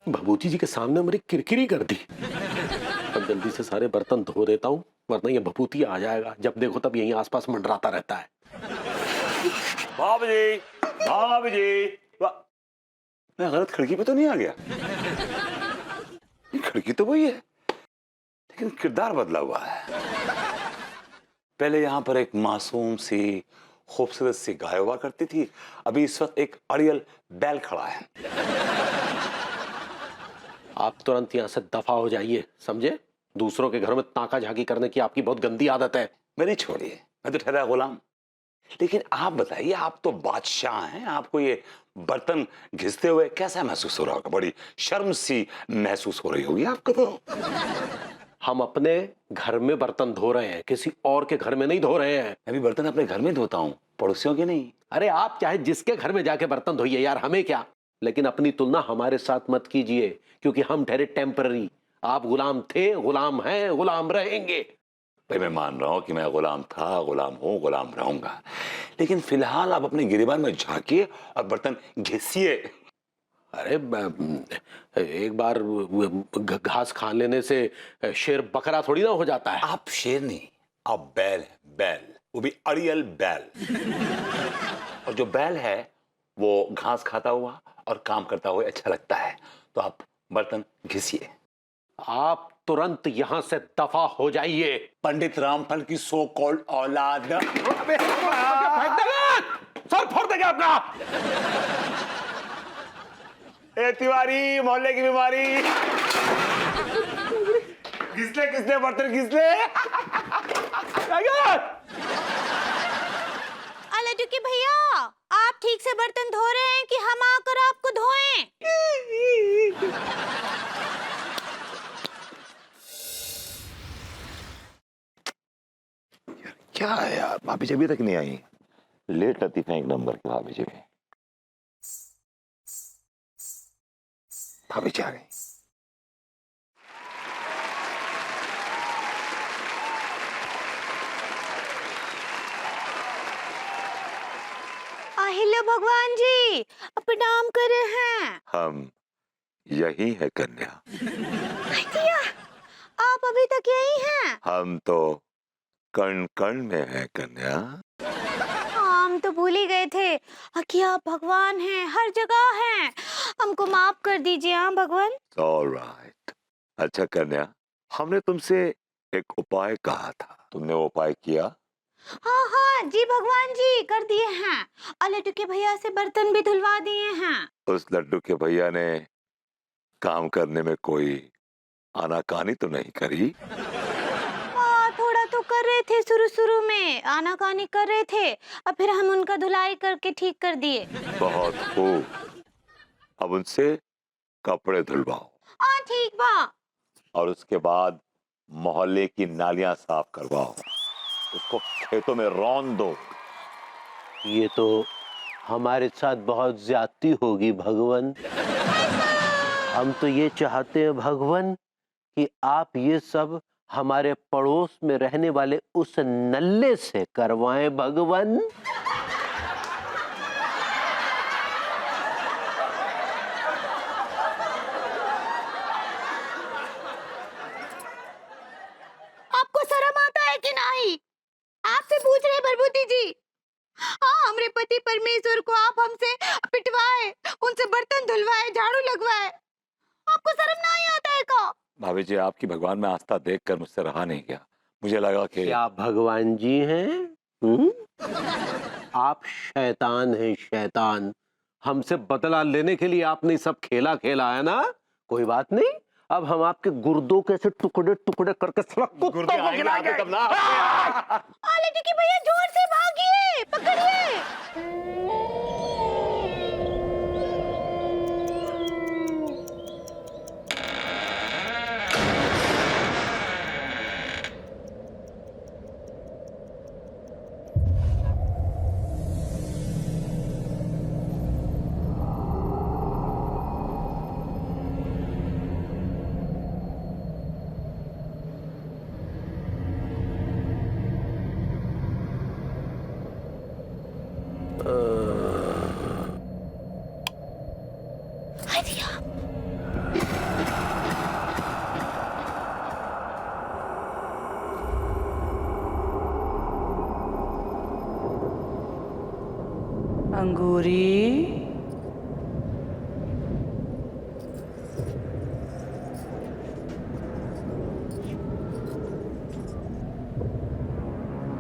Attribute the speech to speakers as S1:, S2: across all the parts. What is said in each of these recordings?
S1: भभूति जी के सामने मेरी किरकिरी कर दी। अब जल्दी से सारे बर्तन धो देता हूँ, वरना ये भभूति आ जाएगा। जब देखो तब यहीं आसपास मंडराता रहता है।
S2: भाभी जी, भाभी जी, मैं गलत खिड़की पे तो नहीं आ गया? ये खिड़की तो वही है, लेकिन किरदार बदला हुआ है। पहले यहां पर एक मासूम सी खूबसूरत सी गाय हुआ करती थी, अभी इस वक्त एक अड़ियल बैल खड़ा है।
S1: आप तुरंत यहाँ से दफा हो जाइए, समझे? दूसरों के घर में ताका झाकी करने की आपकी बहुत गंदी आदत है।
S2: मेरी छोड़िए, मैं तो ठहरा गुलाम। लेकिन आप बताइए, आप तो बादशाह हैं, आपको ये बर्तन घिसते हुए कैसा महसूस हो रहा होगा? बड़ी शर्म सी महसूस हो रही होगी आपको तो।
S1: हम अपने घर में बर्तन धो रहे हैं, किसी और के घर में नहीं धो रहे हैं।
S2: मैं भी बर्तन अपने घर में धोता हूँ, पड़ोसियों के नहीं।
S1: अरे आप चाहे जिसके घर में जाके बर्तन धोइए यार, हमें क्या। लेकिन अपनी तुलना हमारे साथ मत कीजिए, क्योंकि हम ठहरे टेम्पररी। आप गुलाम थे, गुलाम हैं, गुलाम रहेंगे।
S2: भाई मैं मान रहा हूं कि मैं गुलाम था, गुलाम हूं, गुलाम रहूंगा, लेकिन फिलहाल आप अपने गिरेबान में झांकिए और बर्तन घिसिए।
S1: अरे एक बार घास खा लेने से शेर बकरा थोड़ी ना हो जाता है।
S2: आप शेर नहीं, आप बैल हैं, बैल, वो भी अड़ियल बैल। और जो बैल है वो घास खाता हुआ और काम करता हुआ अच्छा लगता है, तो आप बर्तन घिसिए।
S1: आप तुरंत यहां से दफा हो जाइए।
S2: पंडित रामफल की सो कॉल्ड औलाद।
S1: सर फोड़ देगा आपका।
S2: ए तिवारी, मोहल्ले की बीमारी। घिसले किसने बर्तन घिसले?
S3: अल्लाह भैया, आप ठीक से बर्तन धो रहे हैं कि हम आकर आपको धोएं?
S4: क्या है यार, भाभी जी अभी तक नहीं आई। लेट लतीफ है एक नंबर की भाभी जी भी। भाभी जी आ गई।
S3: हेलो भगवान जी, प्रणाम कर रहे हैं।
S4: हम यही है कन्या।
S3: भैया, आप अभी तक यही हैं?
S4: हम तो कण कण में है कन्या।
S3: हम तो भूल ही गए थे कि आप भगवान हैं, हर जगह हैं। हमको माफ कर दीजिए। हाँ भगवान।
S4: ऑलराइट। अच्छा कन्या, हमने तुमसे एक उपाय कहा था, तुमने वो उपाय किया?
S3: हाँ हाँ जी भगवान जी, कर दिए हैं। और लड्डू के भैया से बर्तन भी धुलवा दिए हैं।
S4: उस लड्डू के भैया ने काम करने में कोई आनाकानी तो नहीं करी?
S3: थोड़ा तो कर रहे थे, शुरू शुरू में आनाकानी कर रहे थे, और फिर हम उनका धुलाई करके ठीक कर दिए।
S4: बहुत खूब। अब उनसे कपड़े धुलवाओ।
S3: हाँ ठीक बा।
S4: और उसके बाद मोहल्ले की नालियां साफ करवाओ, उसको खेतों में रौंद दो।
S1: ये तो हमारे साथ बहुत ज्यादती होगी भगवान। हम तो ये चाहते हैं भगवान कि आप ये सब हमारे पड़ोस में रहने वाले उस नल्ले से करवाएं भगवान।
S3: आपको शर्म आता है कि नहीं? आपसे पूछ रहे भरभूति जी। हाँ, हमारे पति परमेश्वर को आप हमसे पिटवाए, उनसे बर्तन धुलवाए, झाड़ू लगवाए। आपको शर्म नहीं आता है का?
S4: भाभी जी, आपकी भगवान में आस्था देखकर मुझसे रहा नहीं गया। मुझे लगा कि
S1: क्या भगवान जी हैं? आप शैतान हैं, शैतान। हमसे बदला लेने के लिए आपने सब खेला खेला है ना। कोई बात नहीं, अब हम आपके गुर्दों के ऐसे टुकड़े टुकड़े करके कुत्तों को खिलाएंगे।
S2: तब ना।
S3: लड्डू की भैया जोर से भागिए, पकड़िए।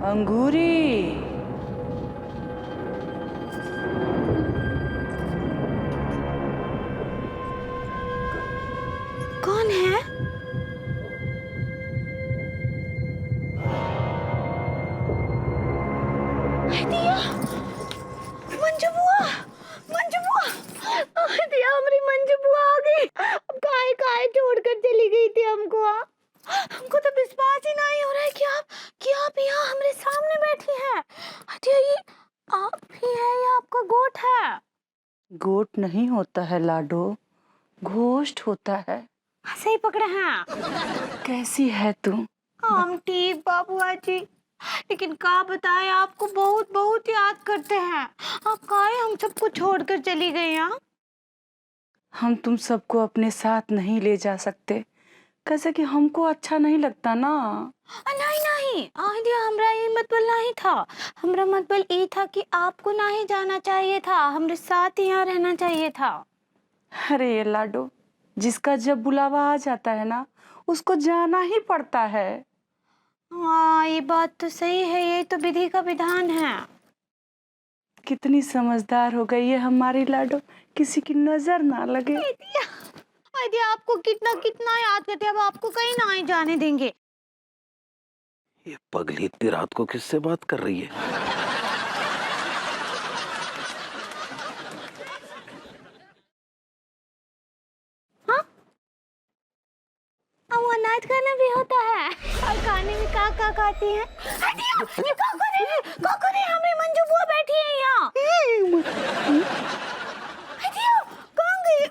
S5: अंगूरी।
S3: कौन है? दिया, मंजू बुआ, मंजू बुआ, दिया हमारी मंजू बुआ आ गई। अब काहे काहे छोड़कर चली गई थी हमको। हमको तो विश्वास ही नहीं हो रहा है कि आप यहाँ हमारे सामने बैठी हैं। दिया, ये आप ही है या आपका गोट है?
S5: गोट नहीं होता है लाडो, घोस्ट होता है।
S3: सही पकड़े हैं।
S5: कैसी है तू?
S3: हम ठीक बाबूआ जी, लेकिन का बताए आपको बहुत बहुत याद करते हैं। आप काहे हम सबको छोड़कर चली गई यहाँ?
S5: हम तुम सबको अपने साथ नहीं ले जा सकते, कैसे कि हमको अच्छा नहीं लगता ना।
S3: नहीं नहीं, आइडिया हमरा ये मतलब नहीं था। हमरा मतलब ये था कि आपको नहीं जाना चाहिए था, हमारे साथ यहाँ रहना चाहिए था।
S5: अरे ये लाडो, जिसका जब बुलावा आ जाता है ना, उसको जाना ही पड़ता है।
S3: हाँ ये बात तो सही है, ये तो विधि का विधान है।
S5: कितनी समझदार हो गई है हमारी लाडो, किसी की नजर ना लगे।
S3: आइडिया आपको कितना कितना याद करते हैं, अब आपको कहीं नहीं जाने देंगे।
S1: ये पगली इतनी रात को किससे बात कर रही है?
S3: वो नाच गाना भी होता है और खाने में का खाती हैं? ये का करे हैं? का करे हैं? हमारी मंजू बुआ बैठी है यहाँ। कहाँ गई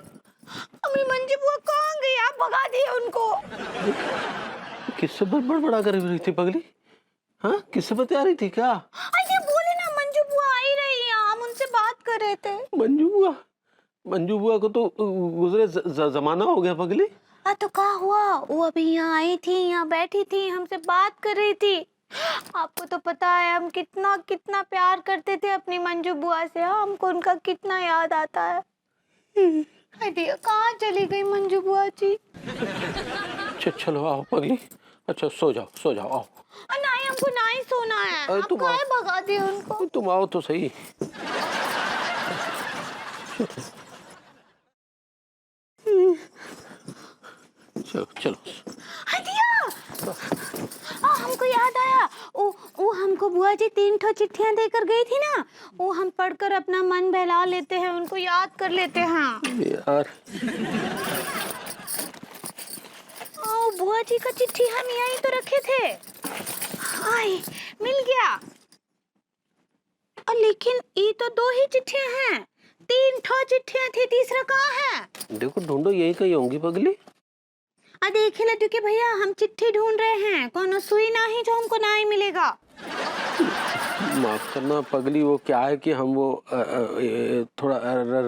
S3: हमारी मंजू बुआ? कहाँ गई? आप भगा दिए उनको।
S1: किससे बड़बड़ा कर रही थी पगली? हाँ, किससे बता रही थी क्या?
S3: अरे बोले ना, मंजू बुआ आई रही है, हम उनसे बात कर रहे थे।
S1: मंजू बुआ को तो गुजरे जमाना हो गया पगली।
S3: तो क्या हुआ? वो अभी यहाँ आई थी, यहाँ बैठी थी, हमसे बात कर रही थी। आपको तो पता है हम कितना कितना प्यार करते थे अपनी मंजू बुआ से। हमको उनका कितना याद आता है। अरे कहाँ चली गई मंजू बुआ जी?
S1: चलो आओ पगली, अच्छा सो जाओ आओ।
S3: नहीं, हमको नहीं सोना है।
S1: अरे
S3: आप
S1: तुम
S3: काहे
S1: आओ।
S3: भगा दिए उनको?
S1: तुम आओ तो सही। चलो।
S3: हमको याद आया, वो हमको बुआ जी 3 ठो चिट्ठियां देकर गई थी ना, वो हम पढ़कर अपना मन बहला लेते हैं, उनको याद कर लेते हैं।
S1: यार
S3: बुआ जी का चिट्ठी हम यहीं तो रखे थे। हाय, मिल गया। लेकिन ये तो 2 ही चिट्ठियां हैं, 3 ठो चिट्ठियां थी, तीसरा कहाँ है?
S1: देखो ढूंढो, यही कहीं होंगी पगली।
S3: देखे लड्डू के भैया, हम चिट्ठी ढूंढ रहे हैं, कोनो सुई नहीं जो हमको नहीं मिलेगा।
S1: माफ करना पगली, वो क्या है कि हम वो थोड़ा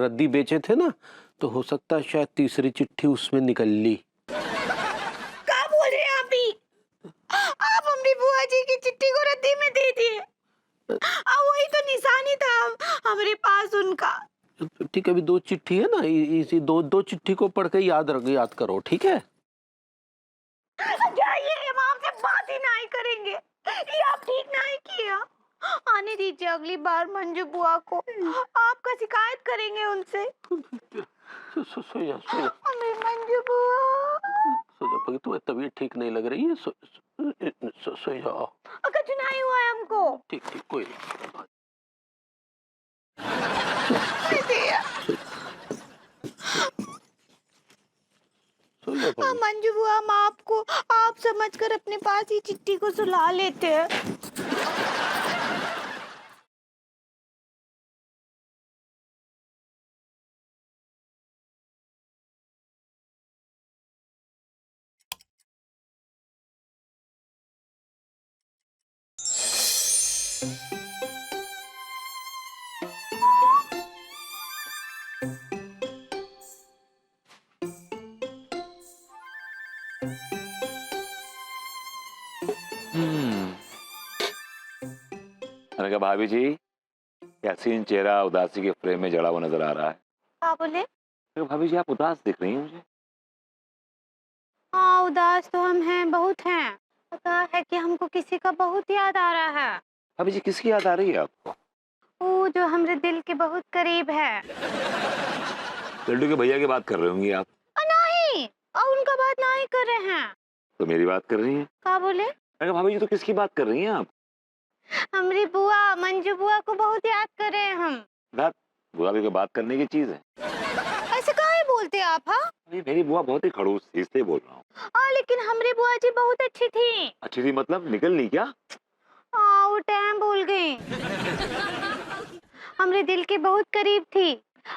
S1: रद्दी बेचे थे ना, तो हो सकता है शायद तीसरी चिट्ठी उसमें निकल ली।
S3: क्या बोल रहे हैं आप हमारी बुआ जी की चिट्ठी को रद्दी में दे दिए? वही तो निशानी था हमारे पास उनका।
S1: ठीक है, अभी 2 चिट्ठी है ना, इसी दो चिट्ठी को पढ़ के याद करो, ठीक है?
S3: जाइए, हम आपसे बात ही नहीं करेंगे, ये आप ठीक नहीं किया। आने दीजिए, अगली बार मंजू बुआ को आपका शिकायत करेंगे उनसे।
S1: सो जा
S3: हमें मंजू बुआ,
S1: पगली, तुम्हें तबीयत ठीक नहीं लग रही है, सो जाओ।
S3: कुछ नहीं हुआ है हमको।
S1: ठीक कोई नहीं।
S3: मंजू बुआ, हम आपको आप समझकर अपने पास ही चिट्ठी को सुला लेते हैं।
S4: मैंने कहा भाभी जी, कैसीन चेहरा उदासी के फ्रेम में जड़ा हुआ नजर आ रहा है।
S3: क्या बोले?
S4: भाभी जी आप उदास दिख रही हैं मुझे।
S3: हाँ, उदास तो हम हैं, बहुत हैं। कहा है कि हमको किसी का बहुत याद आ रहा है।
S4: भाभी जी किसकी याद आ रही है आपको?
S3: वो जो हमरे दिल के बहुत करीब है।
S4: लड्डू के भैया की बात कर रहे होंगी आप।
S3: नहीं, और उनका बात नहीं कर रहे हैं।
S4: तो मेरी बात कर रही हैं?
S3: क्या बोले?
S4: अरे भाभी जी तो किसकी बात कर रही हैं आप?
S3: हमारी बुआ मंजू बुआ को बहुत याद कर रहे हैं हम।
S4: बात बुआ भी कोई बात करने की चीज है?
S3: ऐसे काहे बोलते आप? हाँ
S4: अरे मेरी बुआ बहुत ही खड़ूस थी इसलिए बोल रहा हूँ।
S3: लेकिन हमारी बुआ जी बहुत अच्छी थी।
S4: अच्छी थी मतलब निकल ली क्या?
S3: वो टाइम भूल गई। हमारे दिल के बहुत करीब थी।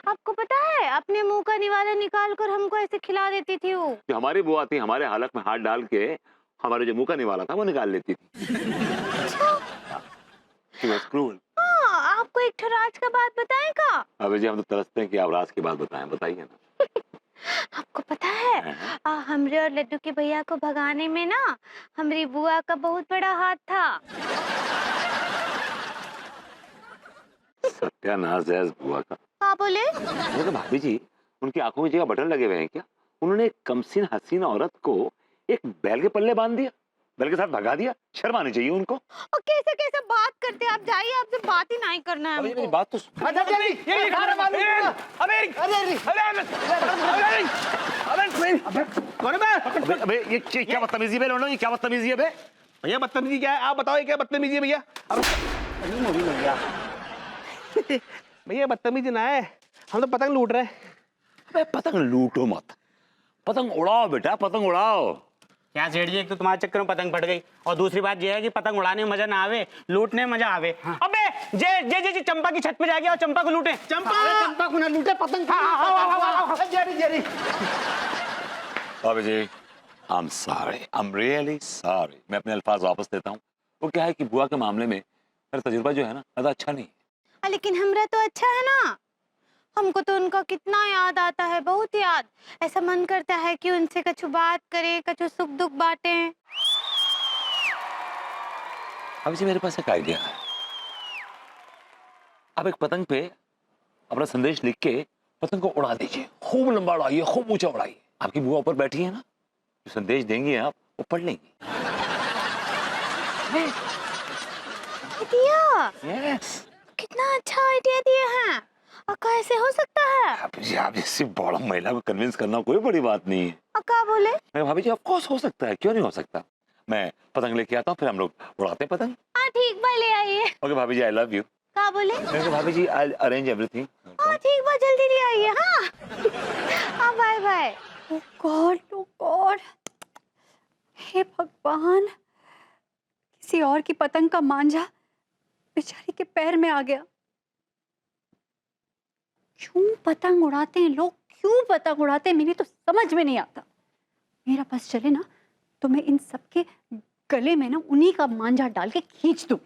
S3: आपको पता है, अपने मुंह का निवाला निकाल कर हमको ऐसे खिला देती थी वो।
S4: जो हमारी बुआ थी हमारे हालत में हाथ डाल के हमारे जो मुंह का निवाला था वो निकाल लेती थी। She was cruel.
S3: आपको एक ठो राज का बात बताएं का?
S4: अबे जी हम तो तरसते हैं कि आप राज की बात बताएं, बताइए ना।
S3: आपको पता है, हमरे और लड्डू के भैया को भगाने में ना हमारी बुआ का बहुत बड़ा हाथ था।
S4: सत्यानाश है इस बुआ का।
S3: क्या बोले?
S4: वो तो भाभी जी उनकी आंखों में जगह बटन लगे हुए हैं क्या? उन्होंने एक कमसीन हसीन औरत को एक बैल के पल्ले बांध दिया, बैल के साथ भगा दिया। शर्म आनी चाहिए उनको।
S3: और कैसे कैसे बात करते हैं आप? जाइए, आपसे बात ही नहीं करना है
S4: मेरी
S3: हमको।
S4: बात तो
S6: अबे ये क्या बदतमीजी है लोनो, ये क्या बदतमीजी है बे? भैया बदतमीजी क्या है? आप बताओ ये क्या बदतमीजी है भैया? भैया बदतमीजी ना है, हम तो पतंग लूट रहे हैं।
S2: अबे पतंग लूटो मत, पतंग उड़ाओ बेटा, पतंग उड़ाओ।
S7: क्या सेठ जी, एक तो तुम्हारे चक्कर में पतंग फट गई और दूसरी बात ये है कि पतंग उड़ाने में मजा ना आवे, लूटने में मजा आवे। अबे जे जे जे जे चंपा की छत पे जाके और चंपा को लूटे।
S6: चंपा को ना लूटे, पतंग
S4: भाभी जी I'm sorry, I'm really sorry. मैं अपने अल्फाज वापस लेता हूँ। वो क्या है कि बुआ के मामले में मेरा तजुर्बा जो है ना ज़्यादा अच्छा नहीं है।
S3: लेकिन हमरा तो अच्छा है ना। हमको तो उनका कितना याद आता है, बहुत याद। ऐसा मन करता है कि उनसे कछु बात करें, कछु सुख दुख बांटें।
S4: भाभी जी मेरे पास एक आइडिया है। आप एक पतंग पे अपना संदेश लिख के पतंग को उड़ा दीजिए, खूब लंबा उड़ाइए, खूब ऊंचा उड़ाइए। आपकी बुआ ऊपर बैठी है ना, जो संदेश देंगी आप वो पढ़ लेंगी।
S3: Idea,
S4: yes.
S3: कितना अच्छा आइडिया दिया है। और कैसे हो सकता है?
S4: भाभी जी आप जैसी बड़ा महिला को कन्विंस करना कोई बड़ी बात नहीं है।
S3: क्या बोले?
S4: मैं भाभी जी ऑफ कोर्स हो सकता है, क्यों नहीं हो सकता। मैं पतंग लेके आता हूँ, फिर हम लोग उड़ाते हैं पतंग।
S3: हाँ ठीक बा, ले आइए।
S4: ओके भाभी जी आई लव यू।
S3: क्या बोले?
S4: मैं कहा भाभी जी आई अरेंज एवरीथिंग।
S3: हाँ ठीक बा, जल्दी ले आइए। हाँ बाय बाय। ओ गॉड, हे भगवान, किसी और की पतंग का मांझा बेचारी के पैर में आ गया। क्यों पतंग उड़ाते हैं लोग, क्यों पतंग उड़ाते हैं, मेरी तो समझ में नहीं आता। मेरा बस चले ना तो मैं इन सबके गले में ना उन्हीं का मांझा डाल के खींच दूं।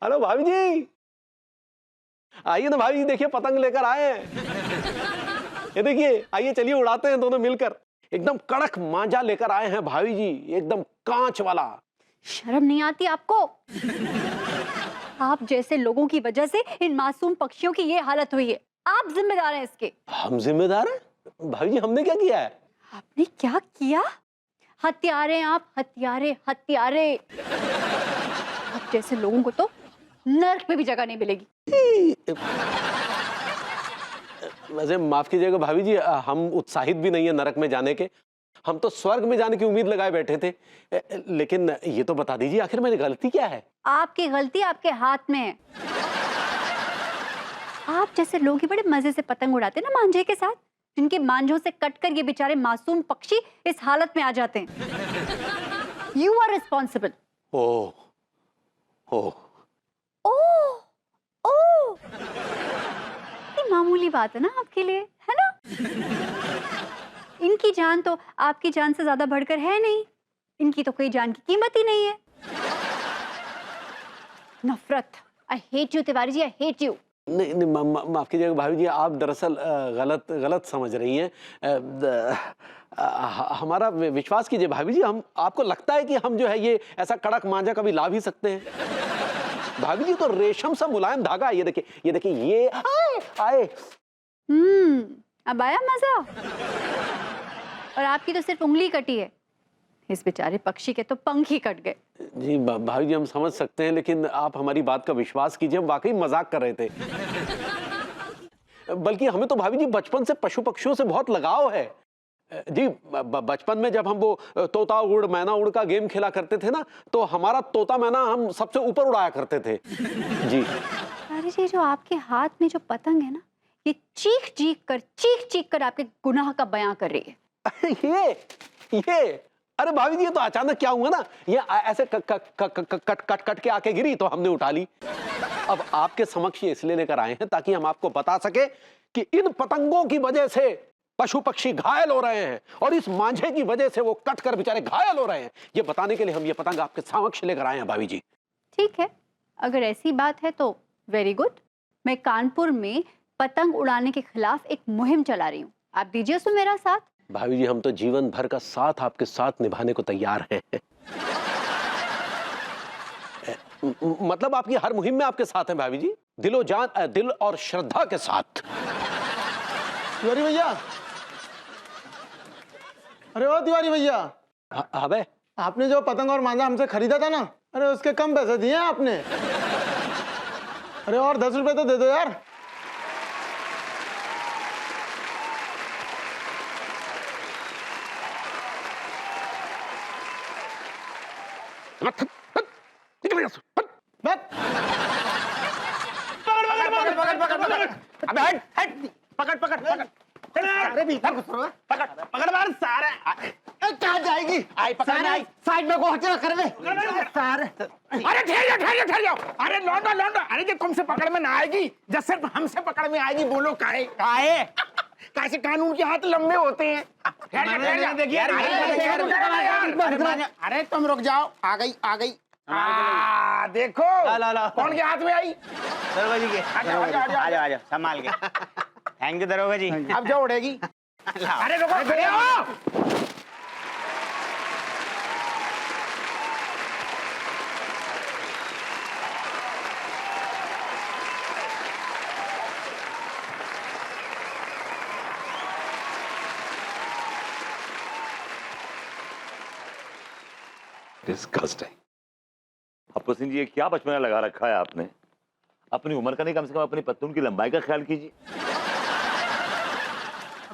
S6: हेलो भाभी जी, आइए ना भाभी जी, देखिए पतंग लेकर आए हैं। ये देखिए, आइए चलिए उड़ाते हैं दोनों मिलकर। एकदम कड़क मांझा लेकर आए हैं भाभी जी, एकदम कांच वाला।
S3: शर्म नहीं आती आपको? आप जैसे लोगों की वजह से इन मासूम पक्षियों की ये हालत हुई है। आप जिम्मेदार हैं इसके।
S6: हम जिम्मेदार हैं? भाभी जी हमने क्या किया है?
S3: आपने क्या किया? हत्यारे आप, हत्यारे हत्यारे। आप जैसे लोगों को तो नर्क में भी जगह नहीं मिलेगी।
S6: वैसे माफ कीजिएगा भाभी जी, हम उत्साहित भी नहीं है नरक में जाने के। हम तो स्वर्ग में जाने की उम्मीद लगाए बैठे थे। लेकिन ये तो बता दीजिए आखिर मेरी गलती क्या है?
S3: आपकी गलती आपके हाथ में है। आप जैसे लोग ही बड़े मजे से पतंग उड़ाते ना मांझे के साथ, जिनके मांझों से कटकर ये बेचारे मासूम पक्षी इस हालत में आ जाते हैं। You are responsible.
S6: Oh oh
S3: oh oh, ये मामूली बात है ना आपके लिए, है ना? इनकी जान तो आपकी जान से ज्यादा बढ़कर है नहीं। इनकी तो कोई जान की कीमत ही नहीं है। नफरत। I hate you Tiwari ji, I hate you.
S6: नहीं नहीं, माफ कीजिएगा भाभी जी, आप दरअसल गलत समझ रही हैं। हमारा विश्वास कीजिए भाभी जी, हम आपको लगता है कि हम जो है ये ऐसा कड़क मांझा कभी ला भी सकते हैं? भाभी जी तो रेशम सा मुलायम धागा, ये देखिए ये आए आए।
S3: अब आया मजा। और आपकी तो सिर्फ उंगली कटी है, इस बेचारे पक्षी के तो पंख ही कट गए।
S6: जी भाभी जी हम समझ सकते हैं, लेकिन आप हमारी बात का विश्वास कीजिए, हम वाकई मजाक कर रहे थे। बल्कि हमें तो भाभी जी बचपन से पशु पक्षियों से बहुत लगाव है जी। बचपन में जब हम वो तोता उड़ मैना उड़ का गेम खेला करते थे ना, तो हमारा तोता मैना हम सबसे ऊपर उड़ाया करते थे जी।
S3: अरे जी, जो आपके हाथ में जो पतंग है ना, ये चीख चीख कर आपके गुनाह का बयां कर रही है।
S6: ये अरे भाभी जी ये तो अचानक क्या हुआ ना, ये ऐसे कट के आके गिरी तो हमने उठा ली। अब आपके समक्ष ये इसलिए लेकर आए हैं ताकि हम आपको बता सके कि इन पतंगों की वजह से पशु पक्षी घायल हो रहे हैं और इस मांझे की वजह से वो कट कर बेचारे घायल हो रहे हैं। ये बताने के लिए हम ये पतंग आपके समक्ष लेकर आए हैं भाभी जी।
S3: ठीक है, अगर ऐसी बात है तो वेरी गुड। मैं कानपुर में पतंग उड़ाने के खिलाफ एक मुहिम चला रही हूँ, आप दीजिए उसमें मेरा साथ।
S6: भाभी जी हम तो जीवन भर का साथ आपके साथ निभाने को तैयार हैं। मतलब आपकी हर मुहिम में आपके साथ हैं भाभी जी, दिल और श्रद्धा के साथ।
S8: तिवारी भैया, अरे ओ तिवारी भैया,
S6: हाँ बे,
S8: आपने जो पतंग और मांझा हमसे खरीदा था ना, अरे उसके कम पैसे दिए हैं आपने। अरे और 10 रुपए तो दे दो यार।
S7: अबे हट पकड़
S8: अरे भीतर घुस रहा है।
S7: पकड़ मार सारे।
S8: कहाँ जाएगी?
S7: आई पकड़ आई।
S8: साइड में को हटे कर बे। सारे
S9: अरे ठहर जाओ। अरे लौंडा अरे जब तुमसे पकड़ में ना आएगी, जब सिर्फ हमसे पकड़ में आएगी, बोलो काहे कैसे कानून के हाथ लंबे होते हैं। अरे तुम रुक जाओ, आ गई। देखो
S7: ला।
S9: कौन के हाथ में आई?
S7: दरोगा जी के। आ जाओ संभाल के। थैंक यू दरोगा जी।
S9: अब जो उड़ेगी। अरे रुको, खड़े हो।
S4: डिस्गस्टिंग। अप्पू सिंह जी ये क्या बचपना लगा रखा है आपने? अपनी उम्र का नहीं, कम से कम अपनी पत्तून की लंबाई का ख्याल कीजिए।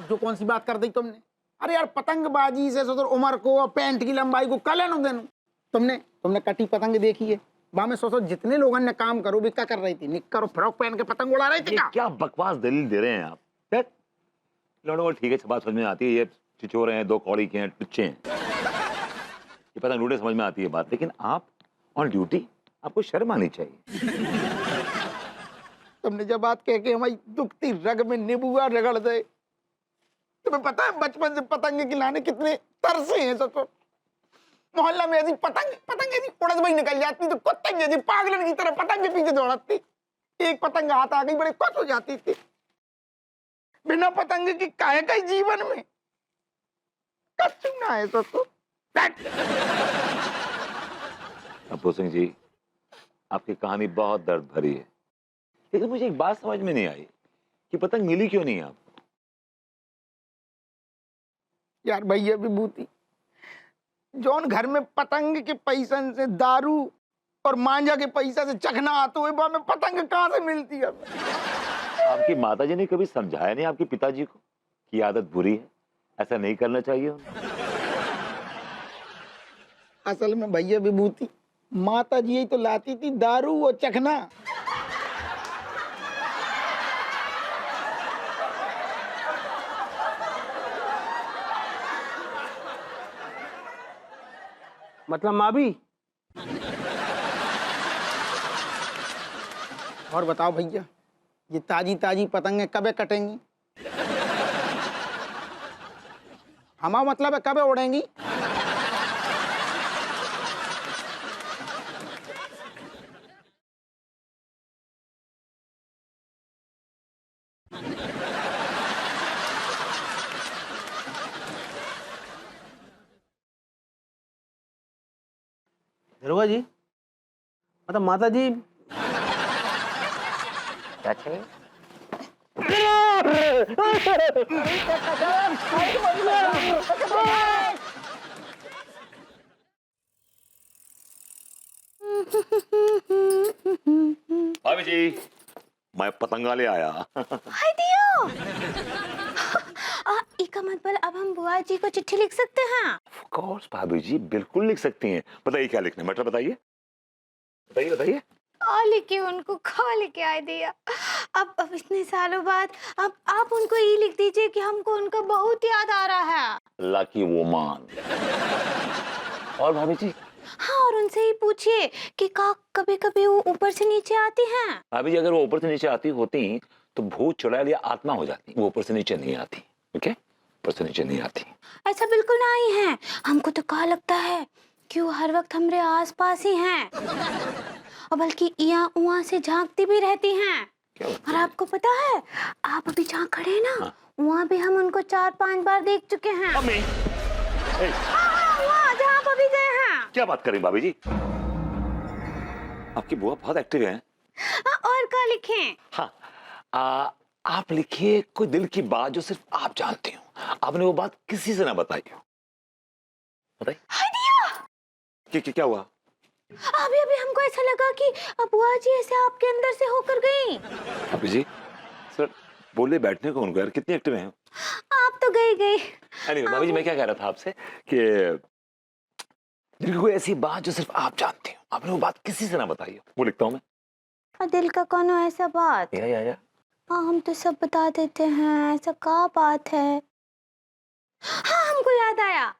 S9: जो कौन सी बात कर दी तुमने? अरे यार पतंगबाजी से तो उम्र को और पैंट की लंबाई को कलन देनु। तुमने कटी पतंग देखी है? वहां में सोचो जितने लोगों ने काम करो भी क्या कर रही थी, निक्कर और फ्रॉक पहन के पतंग उड़ा रही थी।
S4: क्या बकवास दलील दे रहे हैं आप? लड़ो को ठीक है, बात समझ में आती है, ये चिचोरे हैं, 2 कौड़ी के हैं, टुच्चे हैं, ये पतंग लूटे, समझ में आती है बात। लेकिन आप ऑन ड्यूटी, आपको शर्म आनी चाहिए।
S9: तुमने जब बात कह के हमारी दुखती रग में नींबुआ रगड़ दे। तुम्हें पता है बचपन से पतंग खिलाने कितने तरसे हैं। तो मोहल्ला में ऐसी पतंग ऐसी उड़द भाई निकल जाती तो कुत्ते जैसी पागलन की तरह पतंग के पीछे दौड़ती। एक पतंग हाथ आ गई बड़े खुश हो जाती थी। बिना पतंग की काहे का जीवन में कच्चू ना है। तो
S4: अप्पू सिंह जी आपकी कहानी बहुत दर्द भरी है, लेकिन मुझे एक बात समझ में नहीं आई कि पतंग मिली क्यों नहीं आपको?
S9: यार भैया विभूति, जौन घर में पतंग के पैसन से दारू और मांझा के पैसा से चखना आते हुए में पतंग कहाँ से मिलती है?
S4: आपकी माताजी ने कभी समझाया नहीं आपके पिताजी को कि आदत बुरी है, ऐसा नहीं करना चाहिए उन्हें?
S9: असल में भैया विभूति, माता जी यही तो लाती थी दारू और चखना।
S7: मतलब माँ भी।
S9: और बताओ भैया, ये ताजी ताजी पतंगें कब कटेंगी? हमारा मतलब है कब उड़ेंगी?
S7: दरोगा जी, मतलब माता जी
S4: भाभी जी मैं पतंगा ले आया।
S3: हाय दियो। इका मतलब अब हम बुआ जी को चिट्ठी लिख सकते हैं?
S4: ऑफ कोर्स भाभी जी बिल्कुल लिख सकती हैं। बताइए क्या लिखना है, मैटर बताइए बताइए बताइए।
S3: लेके उनको खा लेके आए दिया। अब इतने सालों बाद अब आप उनको ये लिख दीजिए कि हमको उनका बहुत याद आ रहा है।
S4: Lucky woman. और भाभी जी?
S3: हाँ, और उनसे ही पूछिए कि कभी कभी वो ऊपर से नीचे आती हैं।
S4: भाभी जी अगर वो ऊपर से नीचे आती होती तो भूत चुड़ैल या आत्मा हो जाती, वो ऊपर से नीचे नहीं आती। ओके, ऊपर से नीचे नहीं आती।
S3: ऐसा बिल्कुल नहीं है। हमको तो कहा लगता है कि वो हर वक्त हमारे आसपास ही हैं, और बल्कि यहाँ वहाँ से झांकती भी रहती हैं। और आपको पता है, आप अभी जहाँ खड़े हैं ना, वहाँ भी हम उनको 4-5 बार देख चुके हैं। वहाँ जहाँ आप अभी गए हैं।
S4: क्या बात करें भाभी जी, आपकी बुआ बहुत एक्टिव है।
S3: और क्या लिखें?
S4: हाँ, आप लिखिए कोई दिल की बात जो सिर्फ आप जानती हो, आपने वो बात किसी से ना बताई हो। बताइए क्या हुआ?
S3: अभी हमको ऐसा लगा कि बुआ जी ऐसे आपके अंदर से होकर गई।
S4: भाभी जी सर बोले बैठने को उनको, यार कितनी एक्टिव हैं
S3: आप तो गई।
S4: anyway, भाभी जी मैं क्या कह रहा था आपसे कि दिल की कोई ऐसी बात जो सिर्फ आप जानती हो, आपने वो बात किसी से ना बताई हो, वो लिखता हूँ मैं।
S3: और दिल का कौन ऐसा बात?
S4: या
S3: हाँ, हम तो सब बता देते हैं, ऐसा क्या बात है? हाँ, हमको याद आया।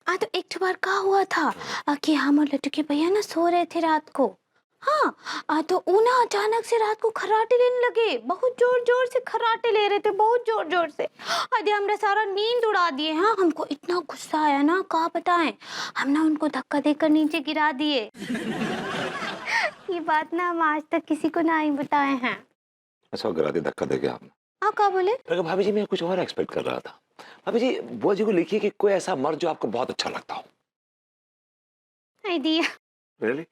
S3: तो एक बार क्या हुआ था कि हम और लट्टू के भैया ना सो रहे थे रात को। हाँ, तो ना अचानक से रात को खर्राटे लेने लगे, बहुत जोर जोर से खर्राटे ले रहे थे, बहुत जोर जोर से। अरे हमने सारा नींद उड़ा दिए। हाँ, हमको इतना गुस्सा आया ना, क्या बताएं। हम ना उनको धक्का देकर नीचे गिरा दिए। ये बात ना हम आज तक किसी को ना ही बताए हैं।
S4: अच्छा गिरा दिया धक्का देके आपने?
S3: हाँ, क्या बोले?
S4: भाभी जी मैं कुछ और एक्सपेक्ट कर रहा था। भाभी जी बुआ जी को लिखिए कि कोई ऐसा मर्द जो आपको बहुत अच्छा लगता हो।
S3: दिया
S4: रियली?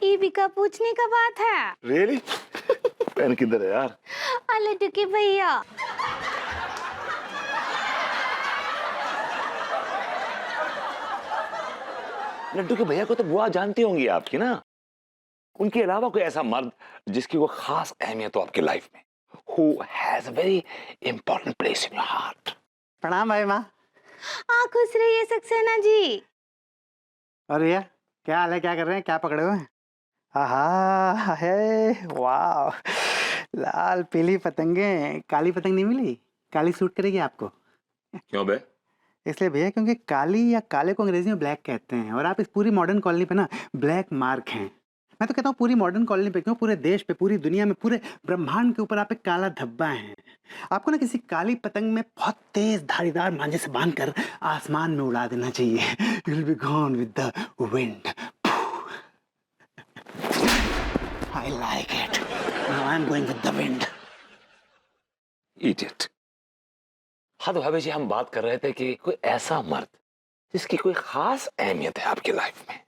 S3: ये भी का पूछने का बात है।
S4: रियली? पेन किधर है यार?
S3: लड्डू के भैया।
S4: लड्डू के भैया को तो बुआ जानती होंगी आपकी ना, उनके अलावा कोई ऐसा मर्द जिसकी कोई खास अहमियत हो आपकी लाइफ में, who has a very important place in your heart.
S7: प्रणाम भाई माँ।
S3: खुश रहिए सक्सेना जी।
S7: और भैया क्या हाल है, क्या कर रहे हैं, क्या पकड़े हुए हैं? आहा है, वाह, लाल पीली पतंगे, काली पतंग नहीं मिली? काली सूट करेगी आपको।
S4: क्यों बे?
S7: इसलिए भैया क्योंकि काली या काले को अंग्रेजी में ब्लैक कहते हैं, और आप इस पूरी मॉडर्न कॉलोनी पे ना ब्लैक मार्क हैं। मैं तो कहता हूँ पूरी मॉडर्न कॉलोनी पे क्यों, पूरे देश पे, पूरी दुनिया में, पूरे ब्रह्मांड के ऊपर आप एक काला धब्बा है। आपको ना किसी काली पतंग में बहुत तेज धारीदार मांझे से बांधकर आसमान में उड़ा देना चाहिए। You will be gone with the wind. I like it. Now I'm going with the wind.
S4: Idiot. हाँ तो भाभी जी हम बात कर रहे थे कि कोई ऐसा मर्द जिसकी कोई खास अहमियत है आपकी लाइफ में।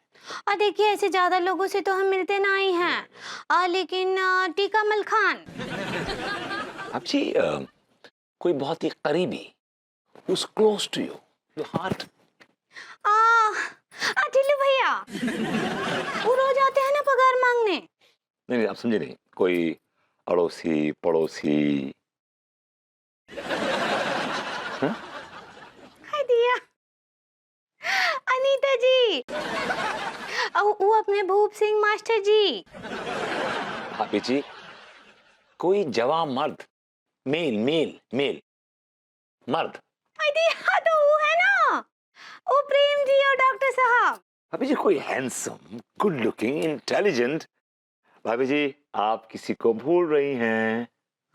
S3: देखिए ऐसे ज्यादा लोगों से तो हम मिलते ना ही हैं, लेकिन टीका मल खान।
S4: अब जी कोई बहुत ही करीबी, who's close to you, your heart.
S3: Tillu भैया, वो रोज आते हैं ना पगार मांगने।
S4: नहीं आप समझे नहीं, कोई अड़ोसी पड़ोसी।
S3: हाय दिया, अनीता जी, वो अपने भूप सिंह मास्टर जी।
S4: भाभी जी कोई जवान मर्द, मेल मर्द।
S3: तो वो है ना, वो प्रेम जी और डॉक्टर साहब।
S4: भाभी जी कोई हैंडसम, गुड लुकिंग, इंटेलिजेंट। भाभी जी आप किसी को भूल रही हैं।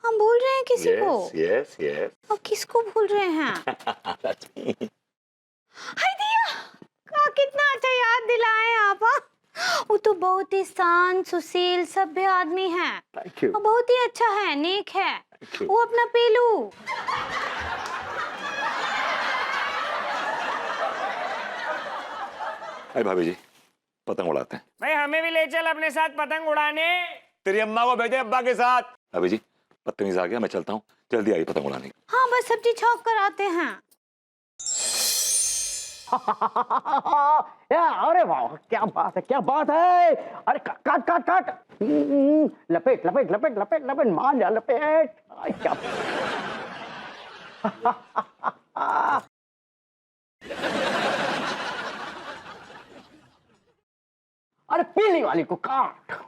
S3: हम भूल रहे हैं किसी को?
S4: यस
S3: अब किसको भूल रहे हैं?
S4: That's me.
S3: हाय दिया, कितना अच्छा याद दिलाए आप। वो तो बहुत ही शांत, सुशील, सभ्य आदमी है।
S4: Thank you.
S3: और बहुत ही अच्छा है, नेक है।
S4: Thank you.
S3: वो अपना पेलू।
S4: अरे भाभी जी पतंग उड़ाते हैं।
S10: भाई हमें भी ले चल अपने साथ पतंग उड़ाने।
S4: तेरी अम्मा को भेजे अब्बा के साथ। भाभी जी बदतमीज आ गया, मैं चलता हूँ, जल्दी आई पतंग उड़ाने।
S3: हाँ बस सब्जी छौंक कर आते हैं।
S10: अरे वाह क्या बात है, क्या बात है। अरे काट काट काट, लपेट लपेट लपेट लपेट लपेट, मान जा लपेट। क्या अरे पीली वाली को काट।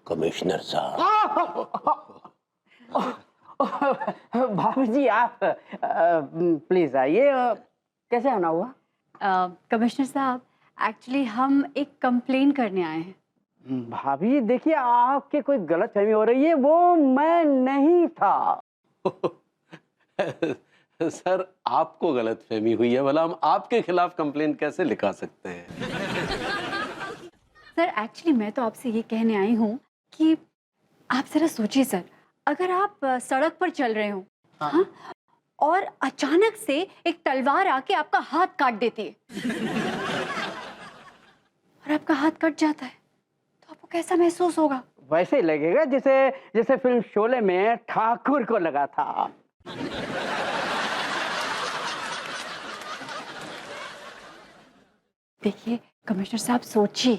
S1: कमिश्नर साहब,
S10: भाभी जी आप प्लीज आइए। कैसे आना हुआ?
S11: कमिश्नर साहब, एक्चुअली हम एक कंप्लेन करने आए हैं।
S10: भाभी जी देखिए, आपके कोई गलतफहमी हो रही है, वो मैं नहीं था।
S6: सर आपको गलतफहमी हुई है, भला हम आपके खिलाफ कंप्लेन कैसे लिखा सकते हैं?
S11: सर एक्चुअली मैं तो आपसे ये कहने आई हूँ कि आप जरा सोचिए सर, अगर आप सड़क पर चल रहे हो, हाँ, और अचानक से एक तलवार आके आपका हाथ काट देती है और आपका हाथ कट जाता है, तो आपको कैसा महसूस होगा?
S10: वैसे ही लगेगा जैसे जैसे फिल्म शोले में ठाकुर को लगा था।
S11: देखिए कमिश्नर साहब, सोचिए,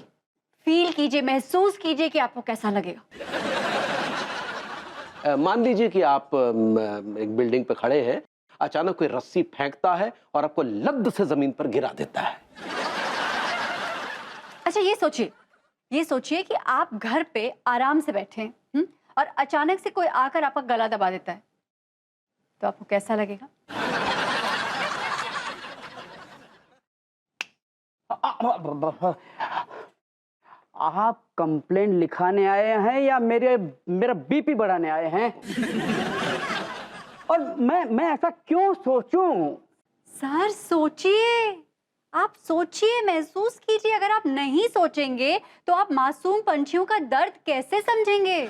S11: फील कीजिए, महसूस कीजिए कि आपको कैसा लगेगा।
S6: मान लीजिए कि आप एक बिल्डिंग पे खड़े हैं, अचानक कोई रस्सी फेंकता है और आपको लद्द से जमीन पर गिरा देता है।
S11: अच्छा ये सोचिए कि आप घर पे आराम से बैठे हैं, और अचानक से कोई आकर आपका गला दबा देता है, तो आपको कैसा लगेगा?
S10: आप कंप्लेंट लिखाने आए हैं या मेरा बीपी बढ़ाने आए हैं? और मैं ऐसा क्यों सोचूं?
S11: सर सोचिए, आप सोचिए, महसूस कीजिए। अगर आप नहीं सोचेंगे तो आप मासूम पंछियों का दर्द कैसे समझेंगे?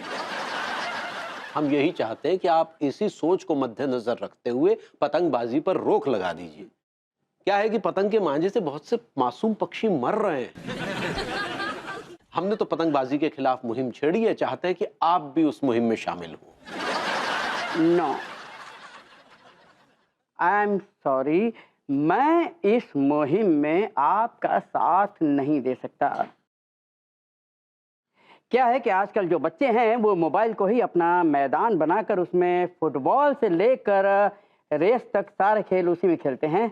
S6: हम यही चाहते हैं कि आप इसी सोच को मद्देनजर रखते हुए पतंगबाजी पर रोक लगा दीजिए। क्या है कि पतंग के मांझे से बहुत से मासूम पक्षी मर रहे हैं। हमने तो पतंगबाजी के खिलाफ मुहिम छेड़ी है, चाहते हैं कि आप भी उस मुहिम में शामिल हो।
S10: नो, आई एम सॉरी, मैं इस मुहिम में आपका साथ नहीं दे सकता। क्या है कि आजकल जो बच्चे हैं वो मोबाइल को ही अपना मैदान बनाकर उसमें फुटबॉल से लेकर रेस तक सारे खेल उसी में खेलते हैं।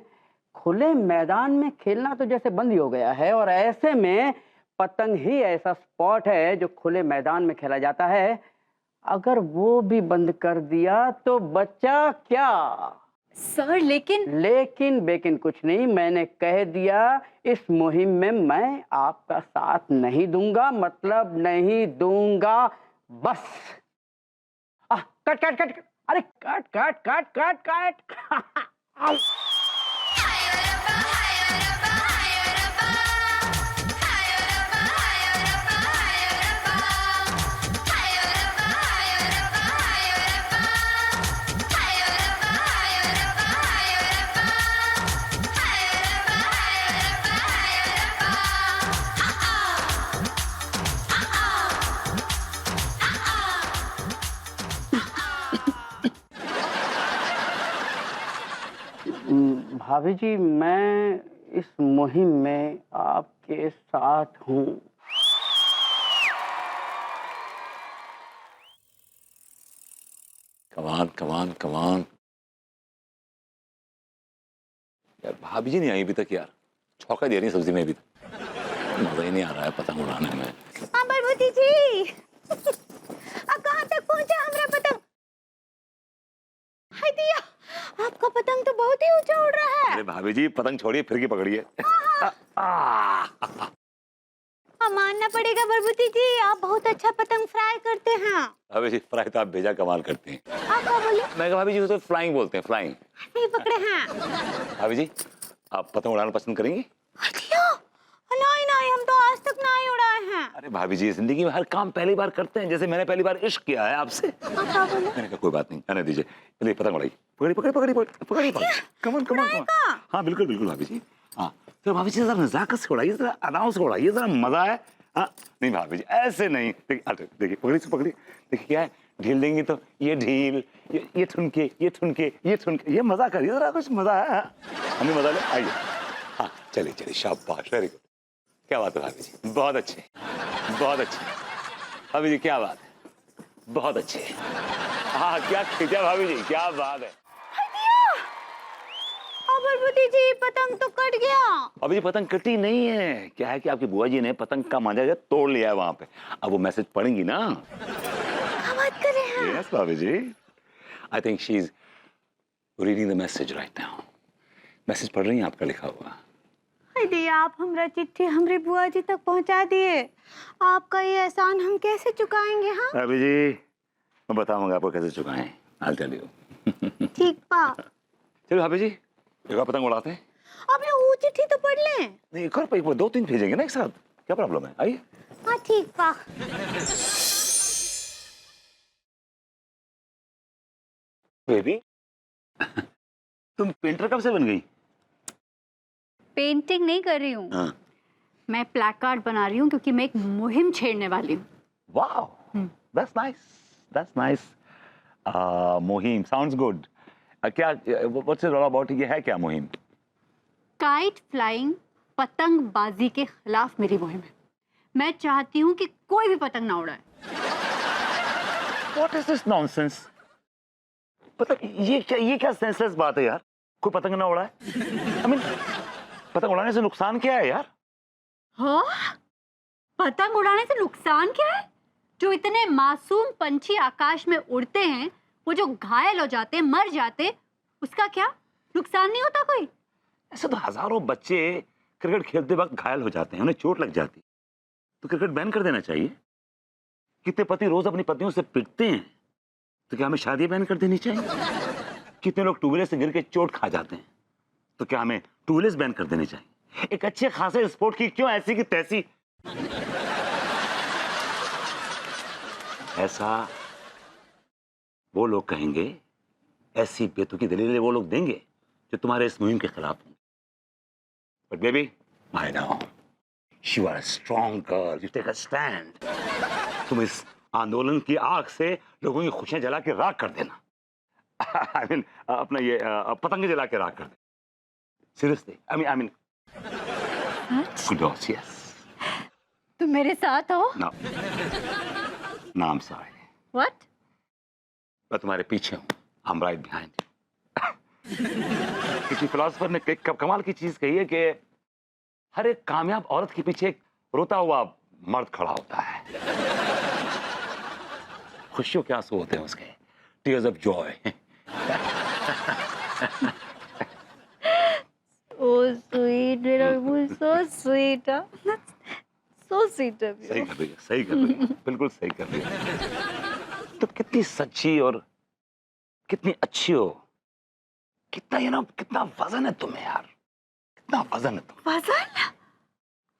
S10: खुले मैदान में खेलना तो जैसे बंद ही हो गया है, और ऐसे में पतंग ही ऐसा स्पॉट है जो खुले मैदान में खेला जाता है। अगर वो भी बंद कर दिया तो बच्चा क्या?
S11: सर
S10: लेकिन बेकिन कुछ नहीं, मैंने कह दिया इस मुहिम में मैं आपका साथ नहीं दूंगा, मतलब नहीं दूंगा, बस। कट कट कट, अरे cut cut cut cut cut. भाभी जी मैं इस मुहिम में आपके साथ हूँ।
S4: कमान कमान कमान। यार भाभी जी नहीं आई अभी तक यार, छौका दे रही सब्जी में अभी तक, मजा ही नहीं आ रहा है पतंग उड़ाने में।
S3: अमरवती जी, अब कहाँ तक पहुँचा हमारा पतंग? हाय दिया, आपका पतंग तो बहुत ही ऊंचा उड़ रहा है।
S4: अरे भाभी जी पतंग छोड़िए, फिर की पकड़िए।
S3: मानना पड़ेगा बरबुती जी, आप बहुत अच्छा पतंग फ्राई करते हैं।
S4: भाभी जी फ्राई तो आप भेजा कमाल करती हैं।
S3: आप क्या बोले?
S4: मैं कहा भाभी जी तो फ्लाइंग बोलते हैं, फ्लाइंग।
S3: नहीं पकड़े हैं।
S4: भाभी जी आप पतंग उड़ाना पसंद करेंगी?
S3: नहीं नहीं, हम तो आज तक नहीं उड़ाए हैं।
S4: अरे भाभी जी जिंदगी में हर काम पहली बार करते हैं, जैसे मैंने पहली बार इश्क किया है आपसे।
S3: आप क्या बोले?
S4: मैंने कहा कोई बात नहीं, आने दीजिए। चलिए पतंग उड़ाई, पकड़ी पकड़ी पकड़ी पकड़ी पकड़ी, कमन कमन कमन। हाँ बिल्कुल बिल्कुल भाभी जी, हाँ तो भाभी जी जरा नजाकत से उड़ाइए, जरा आराम से उड़ाइए, जरा मजा है। हाँ नहीं भाभी जी ऐसे नहीं, देखिए पकड़ी से पकड़ी, देखिए क्या है, ढील देंगी तो ये ढील, ये ठुनके, ये ठुनके, ये ठुनके, ये मजा करिए जरा, कुछ मजा है। हमें मजा ले आइए। हाँ चलिए चलिए, शाबाश, वेरी गुड, क्या बात है भाभी जी, बहुत अच्छे, बहुत अच्छे भाभी जी, क्या बात है, बहुत अच्छे। हाँ क्या खींचा भाभी जी, क्या बात है।
S3: प्रभुति जी पतंग तो कट गया।
S4: अभी पतंग कटी नहीं है, क्या है कि आपकी बुआ जी ने पतंग का मांझा जो तोड़ लिया है वहां पे, अब वो मैसेज पढ़ेंगी ना।
S3: क्या बात कर रहे हैं?
S4: Yes bhabhi ji, I think she is reading the message right now. Message पढ़ रही हैं आपका लिखा हुआ।
S3: यदि आप हमरा चिट्ठी हमरे बुआ जी तक पहुंचा दिए, आपका ये एहसान हम कैसे चुकाएंगे? हाँ
S4: भाभी जी मैं बताऊंगा आपको कैसे चुकाएं, I'll tell you।
S3: ठीक पा।
S4: चलो भाभी जी एक और पतंग उड़ाते हैं।
S3: अब ये वो चिट्ठी तो पढ़ लें।
S4: नहीं एक और, दो तीन भेजेंगे ना एक साथ, क्या प्रॉब्लम है, आइए।
S3: हाँ ठीक पा।
S4: बेबी तुम पेंटर कब से बन गई?
S11: पेंटिंग नहीं कर रही हूँ,
S4: हाँ।
S11: मैं प्लैकार्ड बना रही हूँ क्योंकि मैं एक मुहिम छेड़ने वाली हूँ।
S4: Wow that's nice, that's nice. मुहिम साउंड्स गुड। क्या व्हाट्स इट ऑल अबाउट, ये है क्या मुहिम?
S11: काइट फ्लाइंग, पतंगबाजी के खिलाफ मेरी मुहिम है। मैं चाहती हूँ कि कोई भी पतंग ना उड़ाए।
S4: What is this nonsense? मतलब ये क्या सेंसलेस बात है यार, कोई पतंग ना उड़ाए? आई मीन पतंग उड़ाने से नुकसान क्या है यार?
S11: हाँ, पतंग उड़ाने से नुकसान क्या है? जो इतने मासूम पंछी आकाश में उड़ते हैं, वो जो घायल हो जाते हैं, मर जाते, उसका क्या नुकसान नहीं होता कोई?
S4: ऐसे तो हजारों बच्चे क्रिकेट खेलते वक्त घायल हो जाते हैं, उन्हें चोट लग जाती, तो क्रिकेट बैन कर देना चाहिए। कितने पति रोज अपनी पत्नियों से पिटते हैं, तो क्या हमें शादी बैन कर देनी चाहिए? कितने लोग टू व्हीलर से गिर के चोट खा जाते हैं, तो क्या हमें टू व्हीलर्स बैन कर देनी चाहिए? एक अच्छे खासे स्पोर्ट की क्यों ऐसी की तैसी? ऐसा वो लोग कहेंगे, ऐसी बेतुकी दलीलें वो लोग देंगे जो तुम्हारे इस मुहिम के खिलाफ होंगे। But baby I know you are a strong girl, you take a stand. तुम इस आंदोलन की आग से लोगों की खुशियां जला के राख कर देना। आई मीन अपना ये पतंगे जला के राख कर देना। Seriously I mean good, yes.
S11: तुम मेरे साथ हो?
S4: No no I am sorry.
S11: What?
S4: मैं तुम्हारे पीछे हूँ, I am right behind you. किसी फिलोसोफर ने कमाल की चीज कही है कि हर एक कामयाब औरत के पीछे एक रोता हुआ मर्द खड़ा होता है। खुशियों के आंसू होते हैं उसके, tears of Joy.
S11: Oh sweet, मेरा बबू, so sweet, so sweet of you.
S4: सही कर रही है, सही कर रही है, बिल्कुल सही कर रही है। तुम कितनी सच्ची और कितनी अच्छी हो, कितना कितना वजन है तुम्हें यार, कितना वजन है तुम्हें।
S3: वजन?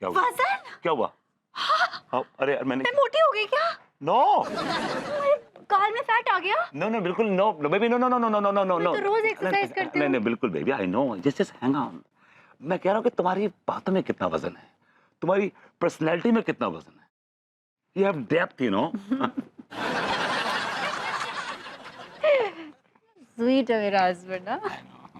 S4: क्या हुआ?
S3: वजन?
S4: क्या हुआ? हाँ, अरे मैंने
S3: मैं मोटी हो गई क्या?
S4: नो
S3: मेरे गाल में फैट आ गया?
S4: नो नो बिल्कुल no baby, no no no no no no no no.
S3: मैं तो रोज एक्सरसाइज करती हूँ।
S4: नहीं बिल्कुल baby, I know, just hang on. मैं कह रहा हूँ कि तुम्हारी बातों में कितना वजन है, तुम्हारी पर्सनैलिटी में कितना वजन है। You have depth, you know.
S11: Sweet है मेरा हस्बैंड ना,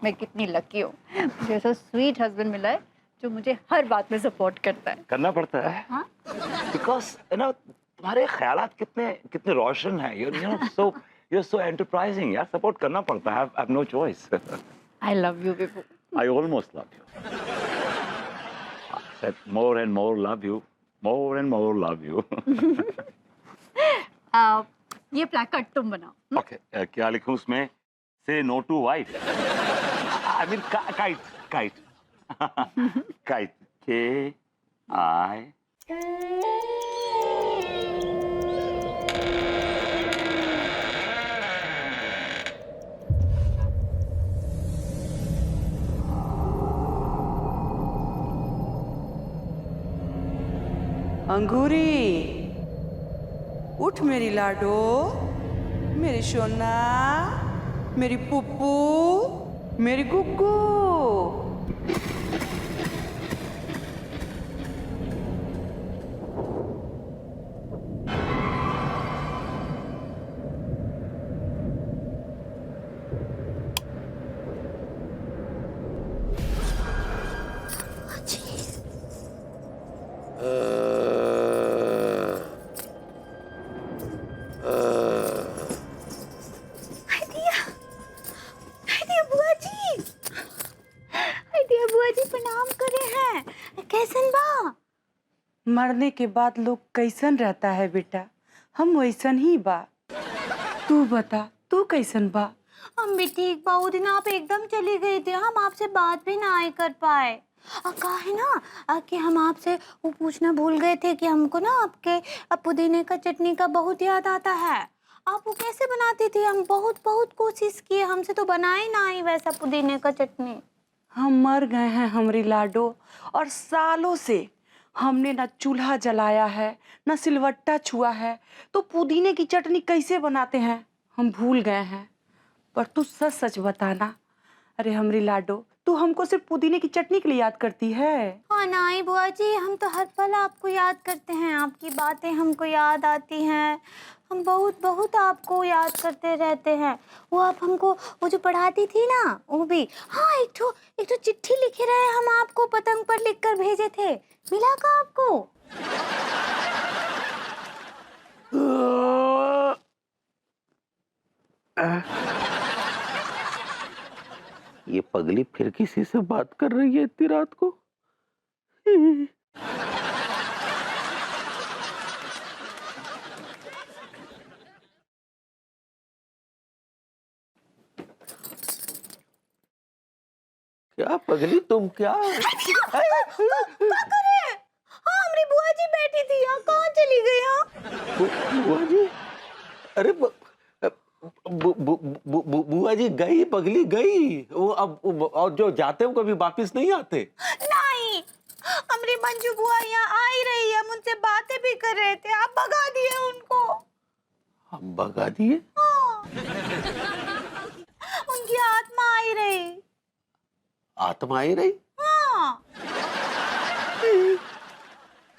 S11: मैं कितनी लकी हूँ, मुझे ऐसा स्वीट हस्बैंड मिला है जो मुझे हर बात में सपोर्ट करता है।
S4: करना पड़ता है,
S11: हाँ?
S4: बिकॉज यू नो तुम्हारे ख्यालात कितने रोशन हैं, यू नो सो एंटरप्राइजिंग यार, सपोर्ट करना पड़ता है, I have no choice.
S11: I love you बेबू।
S4: I almost love you. I said more and more love you, more and more love you.
S11: ये प्लैकार्ड तुम बनाओ।
S4: Okay, क्या लिखूं उसमें? Say no to wife. I mean kite. Kite. K-I.
S5: अंगूरी, उठ मेरी लाडो, मेरी सोना, मेरी पुप्पू, मेरी गुग्गू। मरने के बाद लोग कैसन रहता है बेटा, हम वैसन ही बा। तू बता, तू कैसन बा?
S3: हम भी ठीक बा। वो दिन आप एकदम चली गई थे, हम आपसे बात भी ना कर पाए। कहा है ना कि हम आपसे वो पूछना भूल गए थे कि हमको ना आपके पुदीने का चटनी का बहुत याद आता है। आप वो कैसे बनाती थी? हम बहुत बहुत कोशिश किए, हमसे तो बना ही ना आई वैसा पुदीने का चटनी।
S5: हम मर गए हैं हमरी लाडो, और सालों से हमने ना चूल्हा जलाया है ना सिलवट्टा छुआ है, तो पुदीने की चटनी कैसे बनाते हैं हम भूल गए हैं। पर तू सच सच बताना। अरे हमरी लाडो, तू हमको सिर्फ पुदीने की चटनी के लिए याद करती है?
S3: हाँ नहीं बुआ जी, हम तो हर पल आपको याद करते हैं, आपकी बातें हमको याद आती हैं। हम बहुत बहुत आपको याद करते रहते हैं। वो आप हमको वो जो पढ़ाती थी ना, वो भी। हाँ, एक तो चिट्ठी लिखे रहे हम आपको, पतंग पर लिख कर भेजे थे, मिला का आपको?
S1: ये पगली फिर किसी से बात कर रही है इतनी रात को। क्या पगली, तुम क्या?
S3: हाँ, हमारी बुआ जी बैठी थी यहाँ, कहाँ चली गई?
S1: बुआ जी? अरे बुआ जी गई, पगली गई। वो अब और जो जाते हैं कभी वापिस नहीं आते।
S3: नहीं, हमारी मंजू बुआ यहाँ आ ही रही है, हम उनसे बातें भी कर रहे थे, आप भगा दिए उनको।
S1: हम भगा दिए?
S3: हाँ। उनकी आत्मा आ ही रही।
S1: आत्मा आई रही?
S3: हाँ।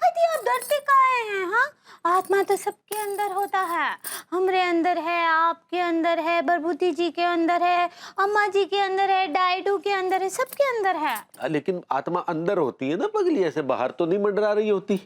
S3: अरे आप डरते काहे हैं? हाँ, आत्मा तो सबके अंदर होता है। हमरे अंदर है, आपके अंदर है, बरबूती जी के अंदर है, अम्मा जी के अंदर है, डायडू के अंदर है, सबके अंदर है।
S1: लेकिन आत्मा अंदर होती है ना पगली, ऐसे बाहर तो नहीं मंडरा रही होती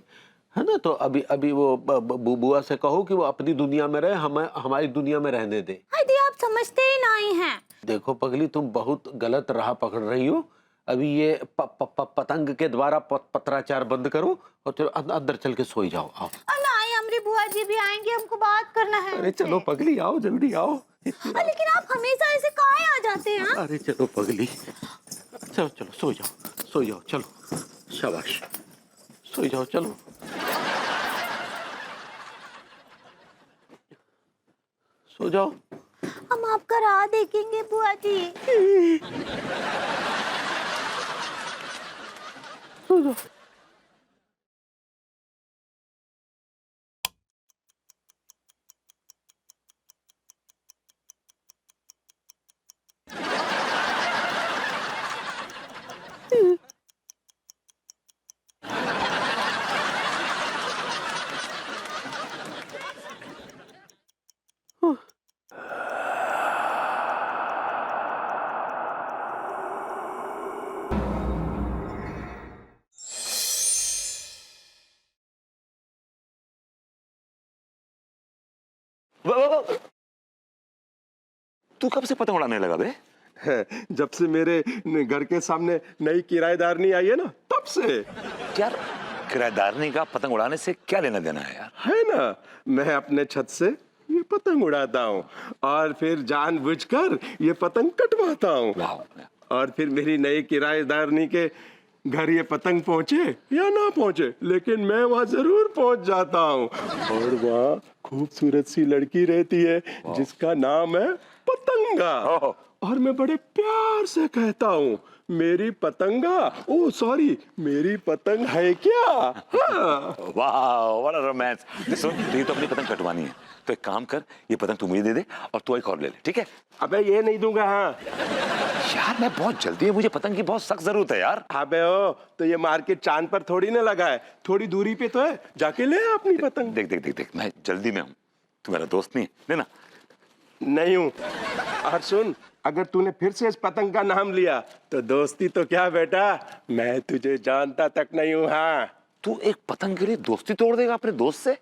S1: है ना। तो अभी वो बुआ से कहो कि वो अपनी दुनिया में रहे, हमारी दुनिया में रहने दे।
S3: अरे आप समझते ही नहीं हैं।
S1: देखो पगली, तुम बहुत गलत राह पकड़ रही हो। अभी ये पतंग के द्वारा पत्राचार बंद करो और चलो अंदर चल के सोई जाओ। आओ।
S3: नहीं, हमारी बुआ जी भी आएंगे, हमको बात करना है।
S1: अरे चलो पगली, आओ जल्दी आओ।
S3: लेकिन आप हमेशा ऐसे काहे आ जाते हैं?
S1: अरे चलो पगली, चलो चलो सो जाओ, चलो शाबाश, सो जाओ, चलो। सो जाओ।
S3: हम आपका राह देखेंगे बुआ जी।
S1: सो जाओ।
S4: तू कब से पतंग उड़ाने लगा बे?
S6: जब से मेरे घर के सामने नई किराएदारनी आई है ना, तब से।
S4: यार, किराएदारनी का पतंग उड़ाने से क्या लेना देना है यार?
S6: है ना, मैं अपने छत से ये पतंग उड़ाता हूँ और फिर जानबूझकर ये पतंग कटवाता हूँ। और फिर मेरी नई किराएदारनी के घर ये पतंग पहुंचे या ना पहुंचे, लेकिन मैं वहां जरूर पहुंच जाता हूँ। और वहाँ खूबसूरत सी लड़की रहती है जिसका नाम है पतंगा। और मैं बड़े प्यार से कहता हूँ, मेरी पतंगा, ओ सॉरी, मेरी पतंग है क्या? हाँ।
S4: वाह, व्हाट अ रोमांस। सुन, तुझे तो अपनी पतंग कटवानी है, तो एक काम कर, ये पतंग तू मुझे दे दे और तू एक और ले ले, ठीक है?
S6: अबे ये नहीं दूंगा। हाँ
S4: यार, मैं बहुत जल्दी है, मुझे पतंग की बहुत सख्त जरूरत है यार।
S6: अबे ओ, तो ये मार्केट चांद पर थोड़ी ना लगा है, थोड़ी दूरी पे तो है, जाके ले आ अपनी पतंग।
S4: देख देख देख देख, मैं जल्दी में हूँ, तू मेरा दोस्त नहीं है, लेना।
S6: नहीं हूँ। और सुन, अगर तूने फिर से इस पतंग का नाम लिया तो दोस्ती तो क्या बेटा, मैं तुझे जानता तक नहीं हूँ। हाँ,
S4: तू एक पतंग के लिए दोस्ती तोड़ देगा अपने दोस्त से?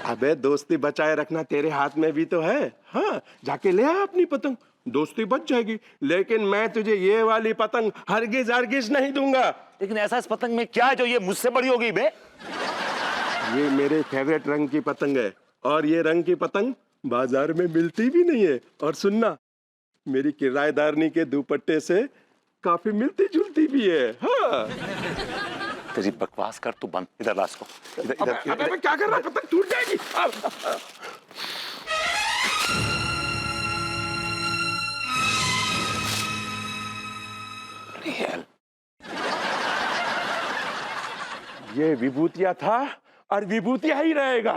S6: अबे दोस्ती बचाए रखना तेरे हाथ में भी तो है। हाँ, जाके ले आ अपनी पतंग, दोस्ती बच जाएगी। लेकिन मैं तुझे ये वाली पतंग हरगिज हरगिज नहीं दूंगा।
S4: लेकिन ऐसा इस पतंग में क्या है जो ये मुझसे बड़ी होगी बे?
S6: ये मेरे फेवरेट रंग की पतंग है और ये रंग की पतंग बाजार में मिलती भी नहीं है। और सुनना, मेरी किराएदारनी के दुपट्टे से काफी मिलती जुलती भी है। हाँ।
S4: तेरी बकवास कर तू बंद। इधर लाश को, इधर इधर
S6: अबे मैं क्या कर रहा हूँ? पतंग टूट जाएगी। ये विभूतिया था और विभूतिया ही रहेगा।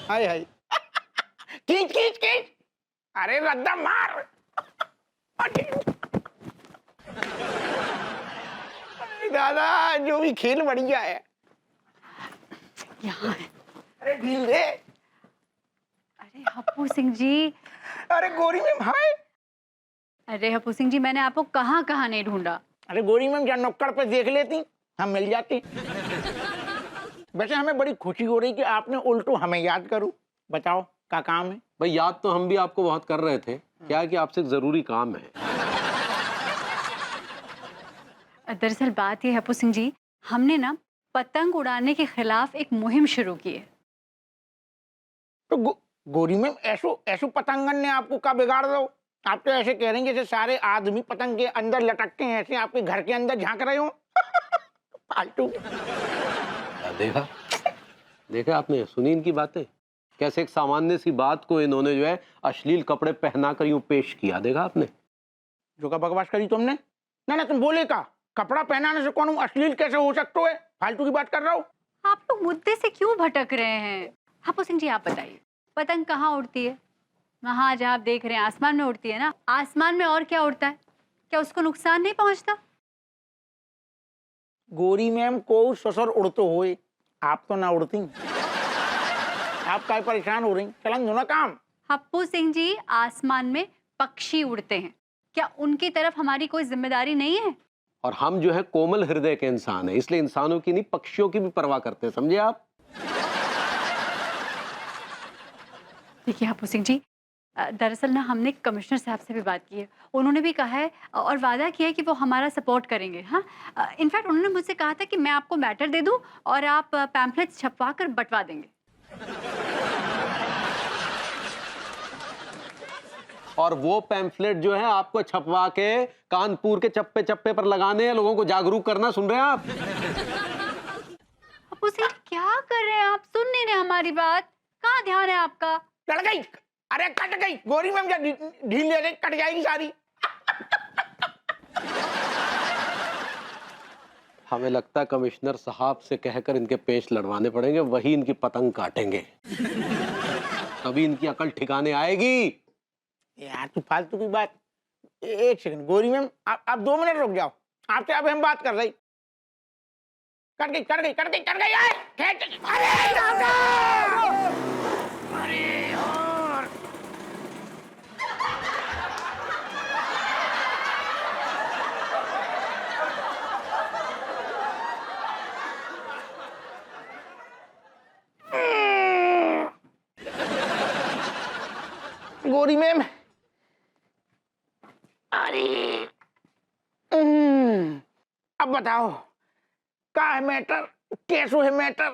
S9: हाय हाय खींच खींच खींच, अरे रद्दा मार। अरे दादा, जो भी खेल बढ़िया है।
S11: यहाँ है।
S9: अरे ढील दे।
S11: अरे हप्पू सिंह जी,
S9: अरे गोरी मैम हाय।
S11: अरे हप्पू सिंह जी, मैंने आपको कहाँ कहाँ नहीं ढूंढा।
S9: अरे गोरी मैम जहाँ नुक्कड़ पे देख लेती हम मिल जाते। वैसे हमें बड़ी खुशी हो रही कि आपने उल्टो हमें याद करूं। बताओ क्या काम है?
S6: भाई याद तो हम भी आपको बहुत कर रहे थे। क्या है कि आपसे एक जरूरी काम है।
S11: दरअसल बात ये है हप्पू सिंह जी, हमने ना पतंग उड़ाने के खिलाफ एक मुहिम शुरू की है।
S9: तो गोरी मैम ऐसो ऐसो पतंगन ने आपको क्या बिगाड़ दो? आप तो ऐसे कह रहे हैं जैसे सारे आदमी पतंग के अंदर लटकते हैं, ऐसे आपके घर के अंदर झांक रहे हो। फालतू।
S6: देखा देखा आपने, सुनी इनकी बातें, कैसे एक सामान्य सी बात को इन्होंने जो है अश्लील कपड़े पहनाकर यूं पेश किया। देखा आपने
S9: जो का बकवास करी तुमने? ना तुम बोले का कपड़ा पहनाने से कौन अश्लील कैसे हो सकते है? फालतू की बात कर रहा हूँ।
S11: आप लोग मुद्दे से क्यों भटक रहे हैं? हप्पू सिंह जी आप बताइए, पतंग कहाँ उड़ती है? वहाँ जहाँ आप देख रहे हैं आसमान में उड़ती है ना। आसमान में और क्या उड़ता है? क्या उसको नुकसान नहीं पहुँचता?
S9: गोरी मैम को ससुर उड़तो होए, आप तो ना उड़ती। आप काय परेशान हो रही? चलन दो ना काम।
S11: हप्पू सिंह जी, आसमान में पक्षी उड़ते हैं, क्या उनकी तरफ हमारी कोई जिम्मेदारी नहीं है?
S6: और हम जो है कोमल हृदय के इंसान हैं, इसलिए इंसानों की नहीं पक्षियों की भी परवाह करते हैं, समझे आप?
S11: देखिए हप्पू सिंह जी, दरअसल ना हमने कमिश्नर साहब से भी बात की है। उन्होंने भी कहा है और वादा किया है कि वो हमारा सपोर्ट करेंगे। हाँ, इनफैक्ट उन्होंने मुझसे कहा था कि मैं आपको मैटर दे दूं और आप पैम्फलेट्स छपवा कर बंटवा देंगे।
S6: और वो पैम्फलेट जो है आपको छपवा के कानपुर के चप्पे चप्पे पर लगाने हैं, लोगों को जागरूक करना। सुन रहे हैं आप?
S11: हप्पू सिंह क्या कर रहे हैं आप? सुन नहीं रहे हमारी बात? कहाँ ध्यान है आपका?
S9: चढ़ गई, अरे कट गई गोरी मैम, क्या ढील ले गई, कट जाएगी सारी।
S6: हमें लगता है कमिश्नर साहब से कहकर इनके पेच लड़वाने पड़ेंगे, वही इनकी पतंग काटेंगे। तभी इनकी अकल ठिकाने आएगी।
S9: यार तू फालतू की बात। एक सेकंड गोरी मैम, आप 2 मिनट रुक जाओ, आपसे अब हम बात कर रही। कट गई कट गई कट गई कट गई। अरे दादा! अरे यार! गोरी मैम, अरे अब बताओ का है मैटर, कैसो है मैटर?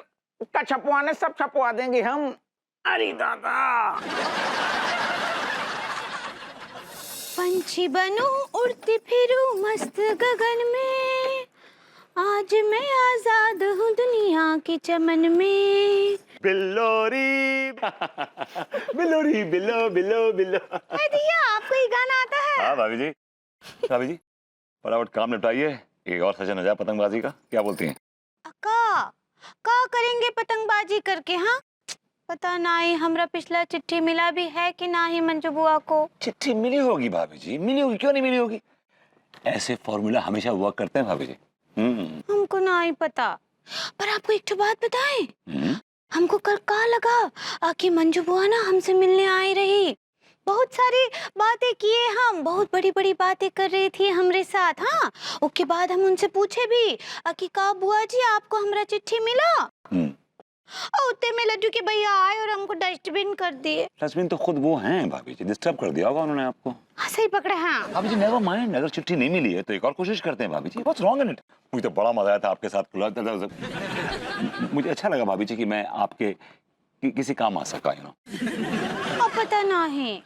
S9: का छपवाने सब छपवा देंगे हम। अरे दादा!
S3: पंछी बनूं उड़ती फिरूं मस्त गगन में, आज मैं आजाद हूँ दुनिया के चमन में।
S4: बिल्लोरी बिल्लोरी बिल्लो बिल्लो बिल्लो।
S3: दिया आपको ये गाना आता है?
S4: हाँ भाभी जी, भाभी जी फटाफट काम निपटाइए, एक और सेशन हो जाए पतंगबाजी का। क्या बोलती हैं?
S3: का करेंगे पतंगबाजी करके? हाँ, पता नहीं हमरा पिछला चिट्ठी मिला भी है कि ना ही मंजू बुआ को।
S4: चिट्ठी मिली होगी भाभी जी, मिली होगी, क्यों नहीं मिली होगी? ऐसे फॉर्मूला हमेशा वर्क करते हैं भाभी जी।
S3: हमको ना ही पता, पर आपको एक बात बताएं, हमको कल का लगा कि मंजू बुआ ना हमसे मिलने आई रही, बहुत सारी बातें किए, हम बहुत बड़ी बड़ी बातें कर रही थी हमरे साथ। हाँ, उसके बाद हम उनसे पूछे भी कि का बुआ जी आपको हमरा चिट्ठी मिला? और उतने में लड्डू के भैया आए और हमको डस्टबिन कर दिए।
S4: डस्टबिन तो खुद वो हैं भाभी जी, डिस्टर्ब कर दिया होगा उन्होंने आपको।
S3: हाँ, सही पकड़े हैं।
S4: भाभी जी नेवर माइंड, अगर चिट्ठी नहीं मिली है तो एक और कोशिश करते हैं भाभी जी। What's wrong in it? मुझे तो बड़ा मजा आया था आपके साथ। मुझे अच्छा लगा भाभी जी कि मैं आपके किसी काम आ सका, यू नो।
S3: अब पता नहीं।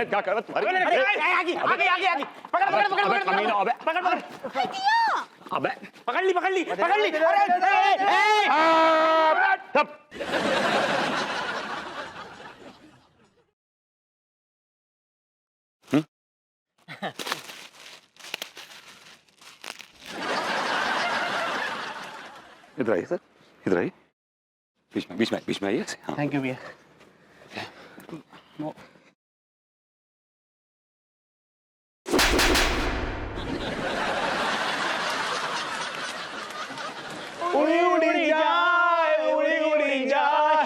S4: क्या कर
S6: पकड़ ली।
S4: इधर आइए सर, इधर आइए। बीच में आइए। हाँ।
S6: थैंक यू भैया। उड़ी जाए।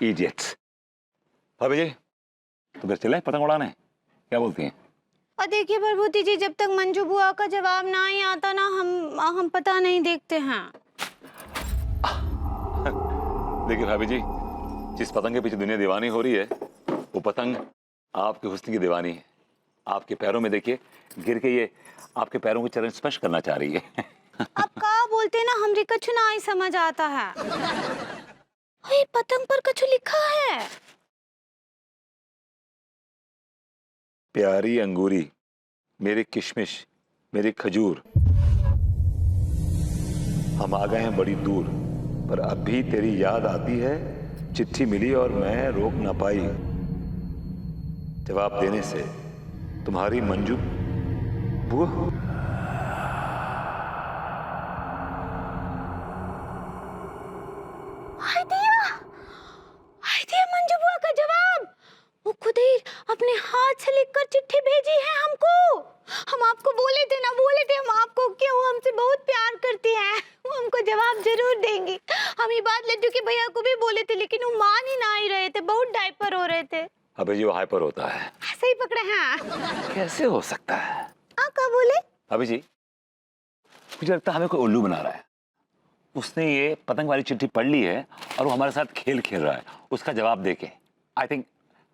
S4: इडियट्स। भाभी जी तो फिर चले पतंग उड़ाने, क्या बोलती हैं?
S3: और देखिए प्रभुति जी, जब तक मंजू बुआ का जवाब ना ही आता ना, हम पता नहीं देखते हैं।
S4: देखिए भाभी जी, जिस पतंग के पीछे दुनिया दीवानी हो रही है वो पतंग आपके हुस्न की दीवानी है। आपके पैरों में देखिए, गिर के ये आपके पैरों के चरण स्पर्श करना चाह रही है।
S3: आप का बोलते ना, हमरे कछु ना ही समझ आता है। ये पतंग पर कछु लिखा है।
S4: प्यारी अंगूरी, मेरी किशमिश, मेरी खजूर, हम आ गए हैं बड़ी दूर, पर अब भी तेरी याद आती है। चिट्ठी मिली और मैं रोक ना पाई जवाब देने से। तुम्हारी मंजू बुआ।
S3: हाय दिया मंजू बुआ का जवाब। वो खुद ही अपने हाथ से लिखकर चिट्ठी भेजी है हमको। हम आपको बोले थे हम आपको क्यों हमसे बहुत प्यार करती हैं। वो हमको जवाब जरूर देंगी। हम ये बात लड्डू के भैया को भी बोले थे, लेकिन वो मान ही ना ही रहे थे, बहुत डायपर हो रहे थे।
S4: अबे जी वो हाइपर होता है।
S3: सही पकड़े हैं।
S4: कैसे हो सकता है?
S3: क्या बोले?
S4: अबे जी मुझे लगता है हमें कोई उल्लू बना रहा है। उसने ये पतंग वाली चिट्ठी पढ़ ली है और वो हमारे साथ खेल खेल रहा है उसका जवाब देके। आई थिंक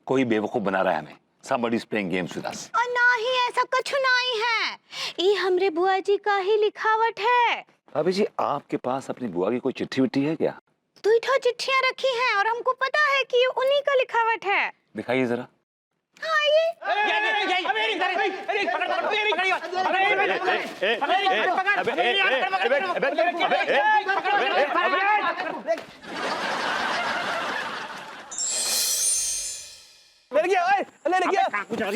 S4: कोई बेवकूफ बना रहा है हमें। Somebody is playing games with us.
S3: और ना ही ऐसा कुछ नहीं है, ये हमरे बुआ जी का ही लिखावट है।
S4: भाभी जी आपके पास अपनी बुआ की कोई चिट्ठी विट्ठी है क्या?
S3: 2 चिट्ठियां रखी हैं और हमको पता है कि ये उन्हीं का लिखावट है।
S4: दिखाइए जरा।
S3: हाँ ये।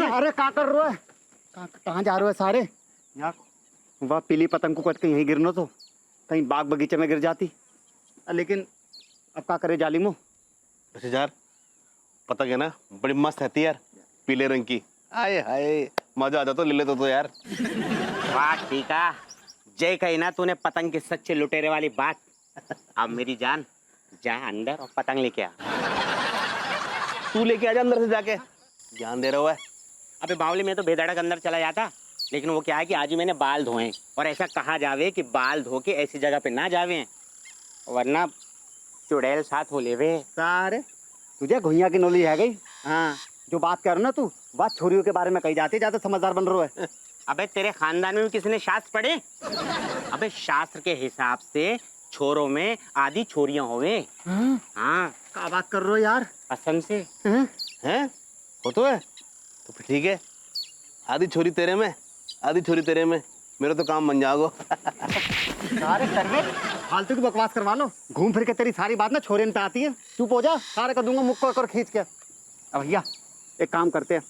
S9: सारे कहाँ कर रहे हो? कहाँ जा रहे हो सारे? यार वह पीली पतंग को कट के यहीं गिरना तो कहीं बाग बगीचे में गिर जाती। लेकिन अब क्या करे जालिमो?
S6: वैसे यार पतंग है ना बड़ी मस्त रहती है यार, पीले रंग की। आए हाय मजा आ जाता, ले लेते तो यार।
S12: वाह ठीक है, जय कही ना तूने पतंग के सच्चे लुटेरे वाली बात। अब मेरी जान जा अंदर और पतंग लेके आ।
S6: तू लेके आ जा अंदर से जाके, ध्यान दे रहा हुआ है।
S12: अबे बावली में तो बेधड़क अंदर चला जाता, लेकिन वो क्या है कि आज ही मैंने बाल धोए और ऐसा कहा जावे कि बाल धो के ऐसी जगह पे ना जावे वरना चुड़ैल साथ हो लेवे।
S9: सारे तुझे घुइया की नौली है गई। हाँ जो बात कर ना तू बात छोरियों के बारे में कही जाती, ज्यादा समझदार बन रहा है।
S12: अबे तेरे खानदान में भी किसी ने शास्त्र पढ़े? अबे शास्त्र के हिसाब से छोरों में आधी छोरियां होवे। हाँ
S9: क्या बात कर रहे हो यार?
S12: पसंद से
S6: हैं? हो तो है तो फिर ठीक है, आधी छोरी तेरे में आधी छोरी तेरे में, मेरा तो काम बन जाओ।
S9: सारे करवे फालतू की बकवास करवा लो। घूम फिर के तेरी सारी बात ना छोरे पे आती है। चुप हो जा, सारे कर दूंगा मुख को कर खींच के। अब भैया एक काम करते हैं,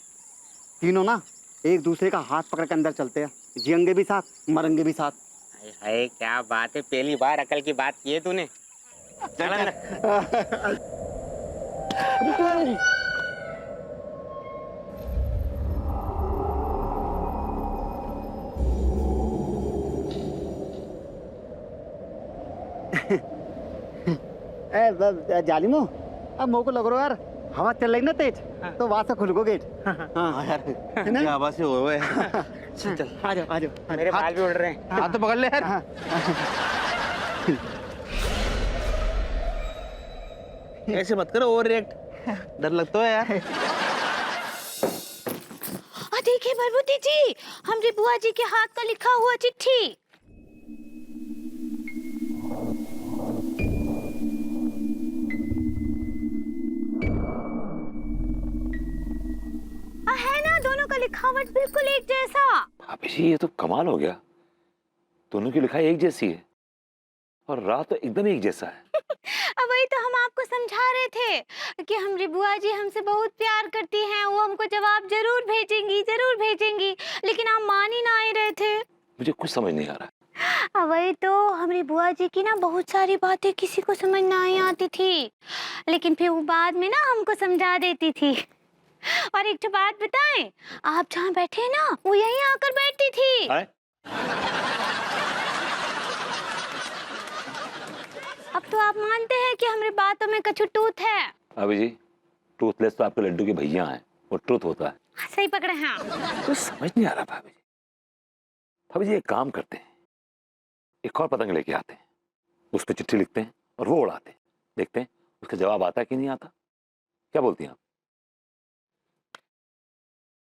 S9: तीनों ना एक दूसरे का हाथ पकड़ के अंदर चलते हैं, जियेंगे भी साथ मरेंगे भी साथ।
S12: हाय क्या बात है, पहली बार अकल की बात की है तूने। चल अंदर।
S9: जालिमो अब मोको लग रहा यार हवा चल रही ना तेज, तो वहां से खुल को गेट।
S6: हाँ यार, ये हवा से हुए चल
S9: आ जाओ आ जाओ।
S12: मेरे बाल भी उड़ रहे हैं।
S6: हाथ तो पकड़ ले यार। ऐसे मत करो, ओवर रिएक्ट, डर लगता है यार।
S3: देखिए भरभूति जी, हमरे बुआ जी के हाथ का लिखा हुआ चिट्ठी। है ना, दोनों का लिखावट बिल्कुल एक जैसा।
S4: भाभी जी ये तो कमाल हो गया, दोनों की लिखाई एक जैसी है और रात तो एकदम एक जैसा है।
S3: अब वही तो हम आपको समझा रहे थे कि हमारी बुआ जी हमसे बहुत प्यार करती हैं, वो हमको जवाब जरूर भेजेंगी, लेकिन आप मान ही ना ही रहे थे।
S4: मुझे कुछ समझ नहीं आ रहा।
S3: अब वही तो हमारी बुआ जी की ना बहुत सारी बातें किसी को समझ नहीं आती थी, लेकिन फिर वो बाद में ना हमको समझा देती थी। और एक तो बात बताएं, आप जहाँ बैठे हैं ना, वो यहीं आकर बैठती थी। अब तो आप मानते हैं कि हमारी बातों में कछु टूथ है।
S4: भाभी जी टूथलेस तो आपके लड्डू के भैया हैं, वो ट्रूथ होता है।
S3: सही पकड़े हैं आप।
S4: कुछ समझ नहीं आ रहा भाभी जी। भाभी जी एक काम करते हैं, एक और पतंग लेके आते हैं, उस पर चिट्ठी लिखते हैं और वो उड़ाते हैं, देखते हैं उसका जवाब आता है कि नहीं आता। क्या बोलती हैं आप?